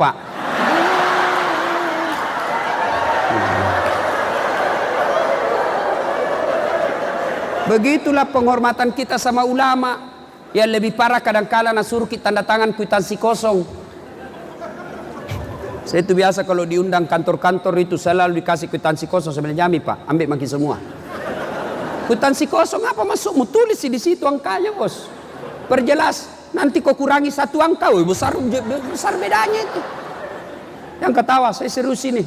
Begitulah penghormatan kita sama ulama. Yang lebih parah kadang-kala nak suruh kita tanda tangan kwitansi kosong. Saya itu biasa kalau diundang kantor-kantor itu selalu dikasih kwitansi kosong. Saya bilang, jami Pak, ambil makin semua. Kwitansi kosong apa masukmu? Tulis di situ angkanya bos. Perjelas, nanti kau kurangi 1 angka, besar bedanya itu. Yang ketawa, saya serius ini.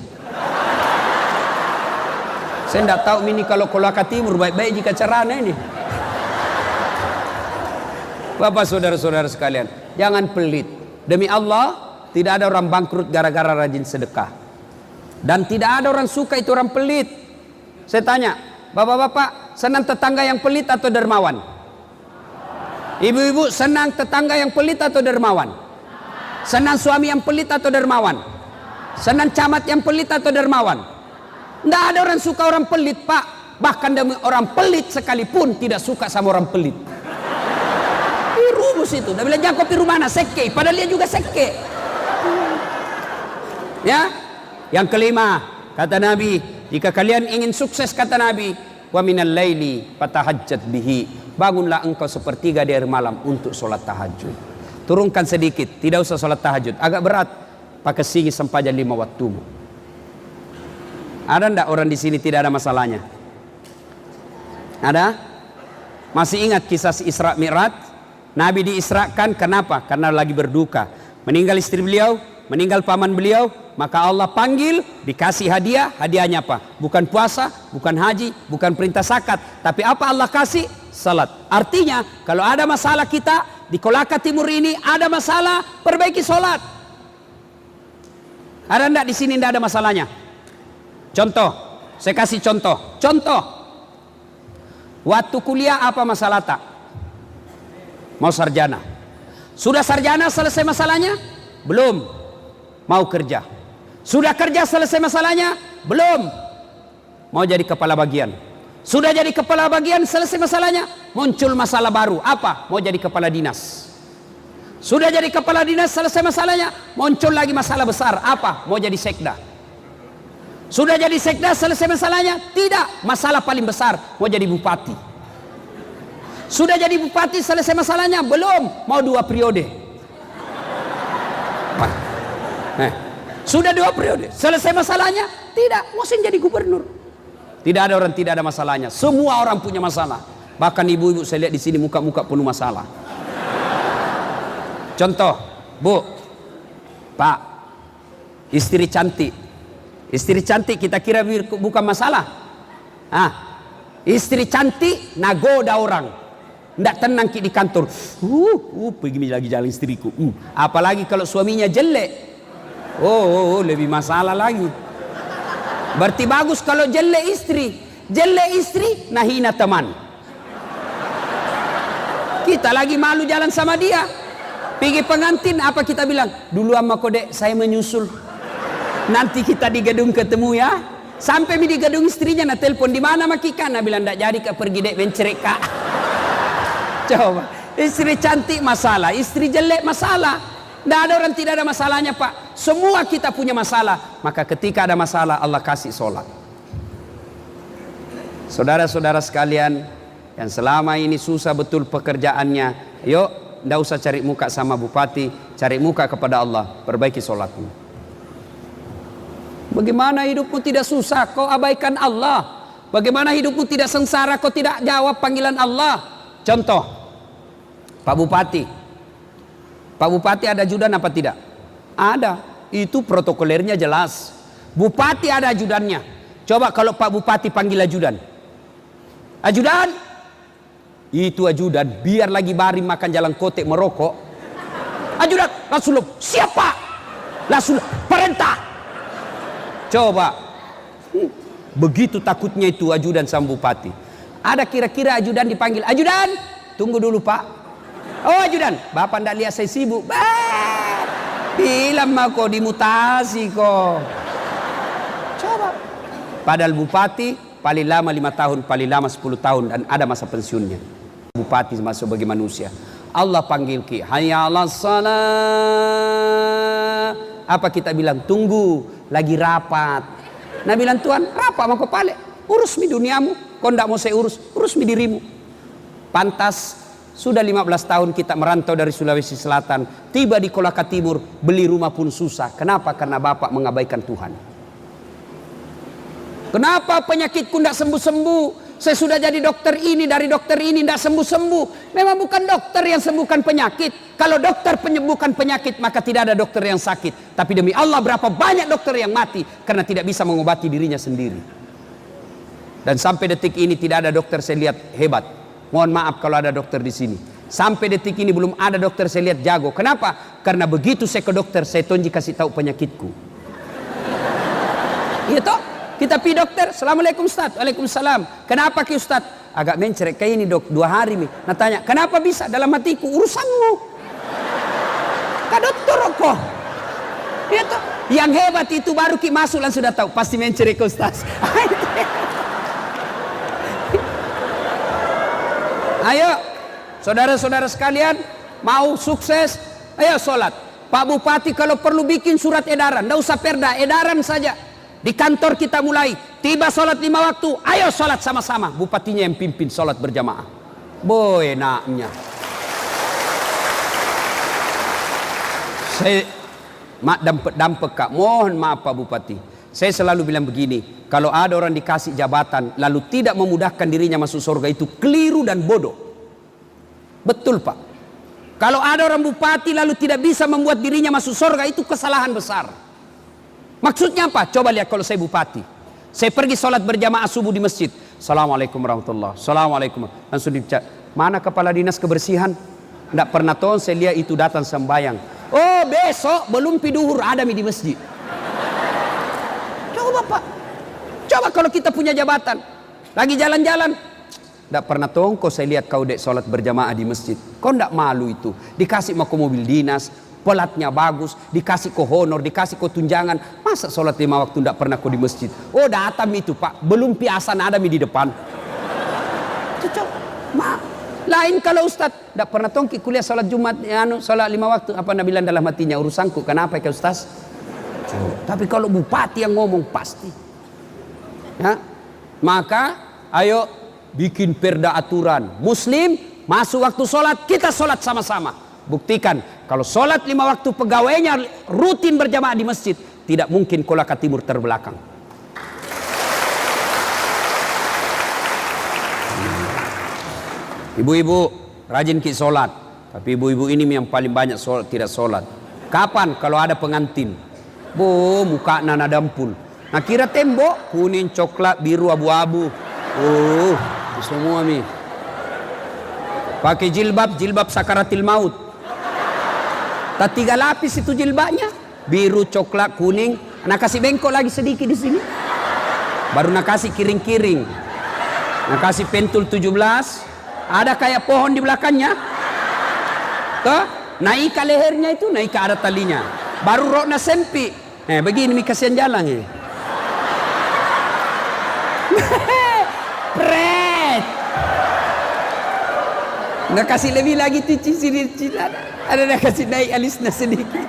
Saya tidak tahu ini kalau Kolaka Timur baik-baik jika caranya ini. Bapak saudara-saudara sekalian, jangan pelit. Demi Allah, tidak ada orang bangkrut gara-gara rajin sedekah. Dan tidak ada orang suka itu orang pelit. Saya tanya, bapak-bapak senang tetangga yang pelit atau dermawan? Ibu-ibu senang tetangga yang pelit atau dermawan? Senang suami yang pelit atau dermawan? Senang camat yang pelit atau dermawan? Tidak ada orang suka orang pelit Pak. Bahkan demi orang pelit sekalipun tidak suka sama orang pelit. Rumus itu. Dia bilang Jakob di rumah seke, padahal dia juga seke. Ya, yang kelima kata Nabi, jika kalian ingin sukses kata Nabi, wa minal laili fatahajjat bihi, bangunlah engkau sepertiga dari malam untuk sholat tahajud. Turunkan sedikit, tidak usah sholat tahajud, agak berat, pakai singi sempajan 5 waktumu. Ada ndak orang di sini tidak ada masalahnya? Ada? Masih ingat kisah Isra Mi'raj? Nabi diisrakan, kenapa? Karena lagi berduka. Meninggal istri beliau, meninggal paman beliau, maka Allah panggil, dikasih hadiah. Hadiahnya apa? Bukan puasa, bukan haji, bukan perintah zakat, tapi apa Allah kasih? Salat. Artinya kalau ada masalah kita di Kolaka Timur ini ada masalah, perbaiki salat. Ada enggak di sini enggak ada masalahnya? Contoh, saya kasih contoh. Contoh. Waktu kuliah apa masalah tak? Mau sarjana. Sudah sarjana selesai masalahnya? Belum. Mau kerja. Sudah kerja selesai masalahnya? Belum. Mau jadi kepala bagian. Sudah jadi kepala bagian selesai masalahnya? Muncul masalah baru. Apa? Mau jadi kepala dinas. Sudah jadi kepala dinas selesai masalahnya? Muncul lagi masalah besar. Apa? Mau jadi sekda. Sudah jadi sekda selesai masalahnya? Tidak. Masalah paling besar, mau jadi bupati. Sudah jadi bupati selesai masalahnya? Belum. Mau 2 periode. Sudah 2 periode. Selesai masalahnya? Tidak. Mau jadi gubernur. Tidak ada orang tidak ada masalahnya. Semua orang punya masalah. Bahkan ibu-ibu saya lihat di sini muka-muka penuh masalah. Contoh, Bu, Pak, istri cantik. Istri cantik kita kira bukan masalah. Istri cantik nagoda orang. Nggak tenang di kantor. Begini lagi jalan istriku. Apalagi kalau suaminya jelek. Lebih masalah lagi. Berarti bagus kalau jelek istri. Jelek istri, nahina teman. Kita lagi malu jalan sama dia. Pergi pengantin, apa kita bilang? Dulu sama kodek, saya menyusul. Nanti kita di gedung ketemu ya. Sampai di gedung istrinya na telepon, di mana Makika? Nah bilang ndak jadi kak pergi dek bencerek kak. Coba, istri cantik masalah, istri jelek masalah. Ndak ada orang tidak ada masalahnya Pak. Semua kita punya masalah. Maka ketika ada masalah Allah kasih sholat. Saudara-saudara sekalian yang selama ini susah betul pekerjaannya, yuk ndak usah cari muka sama bupati, cari muka kepada Allah, perbaiki sholatmu. Bagaimana hidupmu tidak susah, kau abaikan Allah. Bagaimana hidupmu tidak sengsara, kau tidak jawab panggilan Allah. Contoh, Pak Bupati. Pak Bupati ada ajudan apa tidak? Ada. Itu protokolernya jelas. Bupati ada ajudannya. Coba kalau Pak Bupati panggil ajudan. Ajudan. Itu ajudan. Biar lagi baring makan jalan kotek merokok. Ajudan. Rasulullah. Siapa? Rasulullah. Perintah. Coba. Begitu takutnya itu ajudan sama bupati. Ada kira-kira ajudan dipanggil. Ajudan. Tunggu dulu Pak. Oh ajudan. Bapak ndak lihat saya sibuk. Bilang mah kok dimutasi kok. Coba. Padahal bupati paling lama 5 tahun, paling lama 10 tahun dan ada masa pensiunnya. Bupati masuk sebagai manusia. Allah panggil ki, hayya 'alas salat. Apa kita bilang? Tunggu, lagi rapat. Nah bilang Tuhan, rapat sama kepala. Urus mi duniamu. Kau ndak mau saya urus, urus mi dirimu. Pantas sudah 15 tahun kita merantau dari Sulawesi Selatan, tiba di Kolaka Timur, beli rumah pun susah. Kenapa? Karena Bapak mengabaikan Tuhan. Kenapa penyakitku tidak sembuh-sembuh? Saya sudah jadi dokter ini, dari dokter ini tidak sembuh-sembuh. Memang bukan dokter yang sembuhkan penyakit. Kalau dokter penyembuhkan penyakit, maka tidak ada dokter yang sakit. Tapi demi Allah berapa banyak dokter yang mati karena tidak bisa mengobati dirinya sendiri. Dan sampai detik ini tidak ada dokter saya lihat hebat. Mohon maaf kalau ada dokter di sini. Sampai detik ini belum ada dokter saya lihat jago. Kenapa? Karena begitu saya ke dokter, saya tonji kasih tahu penyakitku. Iya toh? Kita pergi dokter, Assalamualaikum Ustaz. Waalaikumsalam. Kenapa ki Ustaz? Agak mencerek kayak ini dok, 2 hari nih. Nah tanya, kenapa bisa? Dalam hatiku, urusanmu. Kak dokter kok. Iya toh? Yang hebat itu baru ki masuk langsung sudah tahu. Pasti mencerek Ustaz. Ayo, saudara-saudara sekalian, mau sukses, ayo sholat. Pak Bupati kalau perlu bikin surat edaran, tidak usah perda, edaran saja. Di kantor kita mulai, tiba sholat 5 waktu, ayo sholat sama-sama. Bupatinya yang pimpin sholat berjamaah. Boy, enaknya. Saya dampet Kak, mohon maaf Pak Bupati. Saya selalu bilang begini, kalau ada orang dikasih jabatan lalu tidak memudahkan dirinya masuk surga, itu keliru dan bodoh. Betul Pak. Kalau ada orang bupati lalu tidak bisa membuat dirinya masuk surga, itu kesalahan besar. Maksudnya apa? Coba lihat kalau saya bupati. Saya pergi sholat berjamaah subuh di masjid. Assalamualaikum warahmatullahi wabarakatuh. Assalamualaikum. Langsung dicat. Mana kepala dinas kebersihan? Tidak pernah tahu saya lihat itu datang sembayang. Oh besok belum piduhur ada di masjid. Coba Pak. Coba kalau kita punya jabatan. Lagi jalan-jalan. Tidak pernah tahu kau saya lihat kau dek sholat berjamaah di masjid. Kau tidak malu itu. Dikasih mau ke mobil dinas. Pelatnya bagus, dikasih ke honor, dikasih ke tunjangan. Masa sholat 5 waktu tidak pernah kau di masjid? Oh datang itu Pak, belum piasan ada di depan. Cocok, lain kalau Ustadz tidak pernah tongki kuliah sholat Jumat, sholat 5 waktu. Apa Anda bilang dalam hatinya urusanku? Kenapa ya Ustaz? Tapi kalau bupati yang ngomong pasti. Ya, maka ayo bikin perda aturan. Muslim masuk waktu sholat, kita sholat sama-sama. Buktikan kalau sholat 5 waktu pegawainya rutin berjamaah di masjid, tidak mungkin Kolaka Timur terbelakang. Ibu-ibu rajin ki sholat, tapi ibu-ibu ini yang paling banyak sholat, tidak sholat. Kapan? Kalau ada pengantin. Muka nana dampul. Nah kira tembok kuning, coklat, biru, abu-abu. Semua nih. Pakai jilbab sakaratil maut. Tak 3 lapis itu jilbabnya. Biru, coklat, kuning. Nak kasih bengkok lagi sedikit di sini. Baru nak kasih kiring-kiring. Nak kasih pentul 17. Ada kayak pohon di belakangnya. Tuh, naik ke lehernya itu, naik ke ada talinya. Baru rokna sempi. Begini mi kasihan jalan ini. Pret. Nggak kasih lebih lagi cici ada nak kasih naik alisnya sedikit.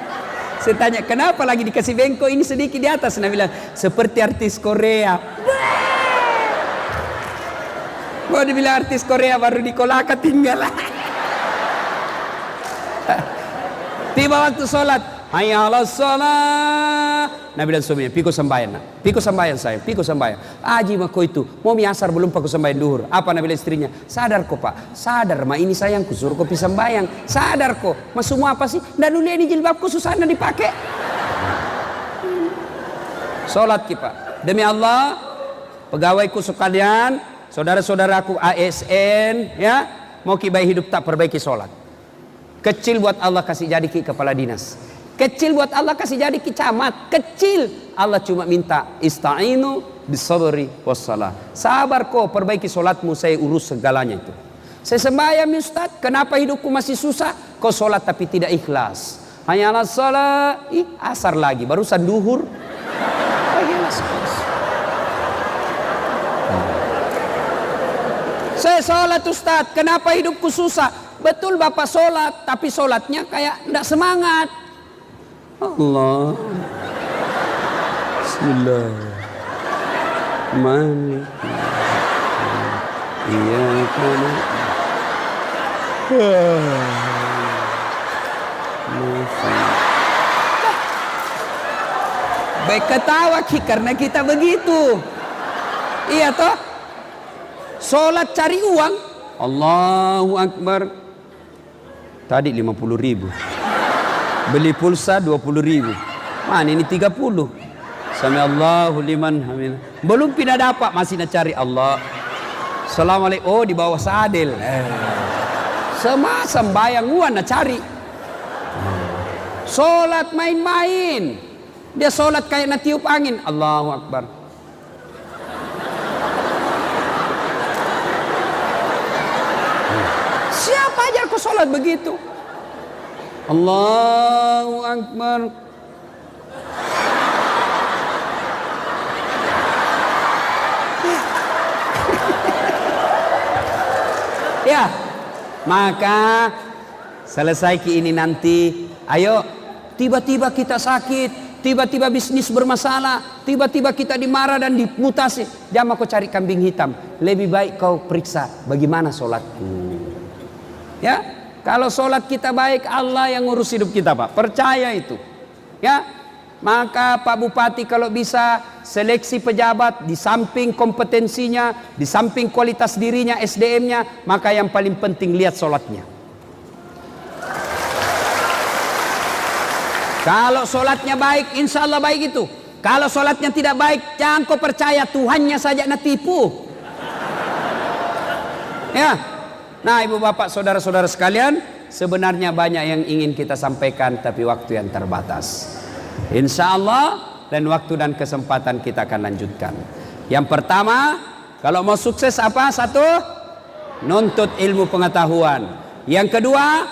Saya tanya kenapa lagi dikasih bengkok ini sedikit di atas. Nah bilang seperti artis Korea. Mau dibilang artis Korea baru di Kolaka tinggal. Tiba waktu sholat, hayya 'alas shalah. Nabi bilang suaminya, piko sembahyang, piko sembahyang saya, piko sembahyang. Aji mako itu, mau miasar belum paku sembahyang duhur. Apa Nabi bilang istrinya? Sadar kok pak, sadar ma ini sayangku suruh kopi sembahyang. Sadar kok, mas semua apa sih? Dan dulu ini jilbabku susah dipakai. Sholat kita, demi Allah, pegawaiku sekalian, saudara-saudaraku ASN, ya, mau kibai hidup tak perbaiki sholat. Kecil buat Allah kasih jadi ki kepala dinas. Kecil buat Allah kasih jadi ki camat. Kecil. Allah cuma minta ista'inu bisabri wassalah. Sabar kok, perbaiki sholatmu, saya urus segalanya itu. Saya sembahyang Ustaz, kenapa hidupku masih susah? Kau sholat tapi tidak ikhlas. Hanya ala sholat, asar lagi, barusan duhur. Saya sholat Ustaz, kenapa hidupku susah? Betul Bapak sholat, tapi sholatnya kayak tidak semangat. Allah. Bismillahirrahmanirrahim. Iya kan. Baik ketawa karena kita begitu. Iya toh. Sholat cari uang. Allahu Akbar. Tadi 50.000. Beli pulsa 20.000. Mana ini 30. Sami Allahu liman hamid. Belum pindah dapat masih nak cari Allah. Assalamualaikum. Oh di bawah sadel. Semasa sembayang uang nak cari. Solat main-main. Dia solat kayak nak tiup angin. Allahu Akbar. Siapa ajar kau sholat begitu? Allahu Akbar. Ya, maka selesai ki ini nanti. Ayo, tiba-tiba kita sakit, tiba-tiba bisnis bermasalah, tiba-tiba kita dimarah dan dimutasi. Jangan kau cari kambing hitam. Lebih baik kau periksa bagaimana sholatku. Ya, kalau sholat kita baik, Allah yang ngurus hidup kita Pak. Percaya itu. Ya, maka Pak Bupati kalau bisa seleksi pejabat di samping kompetensinya, di samping kualitas dirinya, SDM-nya, maka yang paling penting lihat sholatnya. Kalau sholatnya baik, insya Allah baik itu. Kalau sholatnya tidak baik, jangan kau percaya, Tuhannya saja nak tipu. Ya. Nah ibu bapak saudara-saudara sekalian, sebenarnya banyak yang ingin kita sampaikan tapi waktu yang terbatas. Insya Allah dan waktu dan kesempatan kita akan lanjutkan. Yang pertama, kalau mau sukses apa? Satu, nuntut ilmu pengetahuan. Yang kedua,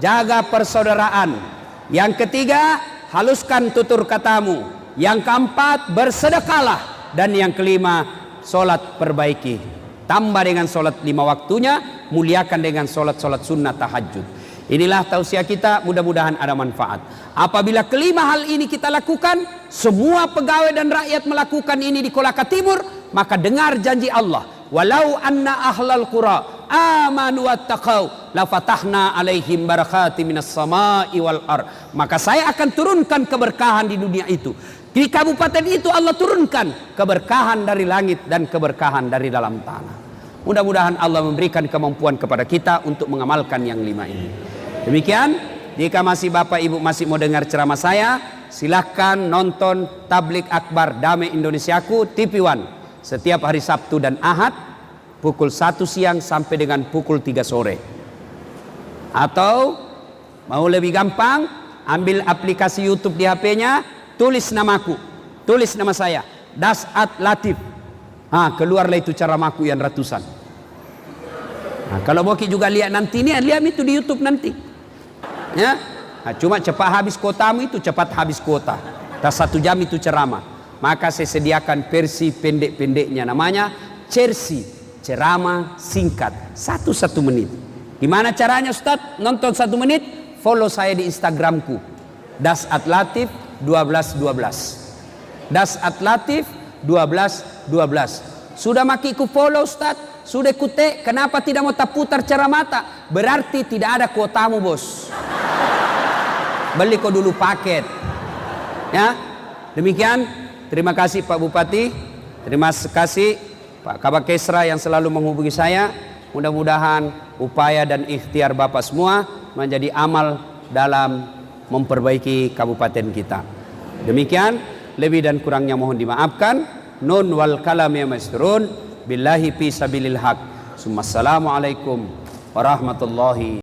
jaga persaudaraan. Yang ketiga, haluskan tutur katamu. Yang keempat, bersedekahlah. Dan yang kelima, sholat perbaiki. Tambah dengan sholat 5 waktunya, muliakan dengan sholat-sholat sunnah tahajud. Inilah tausiah kita, mudah-mudahan ada manfaat. Apabila kelima hal ini kita lakukan, semua pegawai dan rakyat melakukan ini di Kolaka Timur, maka dengar janji Allah, walau anna ahlal qura amanu wattaqau la fatahna alaihim barakati minas sama'i wal ar. Maka saya akan turunkan keberkahan di dunia itu. Di kabupaten itu Allah turunkan keberkahan dari langit dan keberkahan dari dalam tanah. Mudah-mudahan Allah memberikan kemampuan kepada kita untuk mengamalkan yang 5 ini. Demikian, jika masih Bapak Ibu masih mau dengar ceramah saya, silahkan nonton Tablik Akbar Damai Indonesiaku TV One setiap hari Sabtu dan Ahad pukul 1 siang sampai dengan pukul 3 sore. Atau mau lebih gampang, ambil aplikasi YouTube di HP-nya, tulis namaku, tulis nama saya, Das'at Latif. Keluarlah itu caramaku yang ratusan. Kalau Boki juga lihat nanti ini, lihat itu di YouTube nanti. Ya, cuma cepat habis kotamu itu, cepat habis kota. Tak 1 jam itu ceramah. Maka saya sediakan versi pendek-pendeknya, namanya Cersi, ceramah singkat, 1 menit. Gimana caranya Ustadz? Nonton 1 menit, follow saya di Instagramku, Das'at Latif 1212. Das'at Latif 1212. Sudah makiku follow Ustadz, sudah kutek, kenapa tidak mau taputar cara mata? Berarti tidak ada kuotamu bos. Beli kau dulu paket. Ya, demikian. Terima kasih Pak Bupati, terima kasih Pak Kabak Kesra yang selalu menghubungi saya. Mudah-mudahan upaya dan ikhtiar Bapak semua menjadi amal dalam memperbaiki kabupaten kita. Demikian, lebih dan kurangnya mohon dimaafkan. Nun wal kalam ya masrun billahi fi sabilil haq. Assalamualaikum warahmatullahi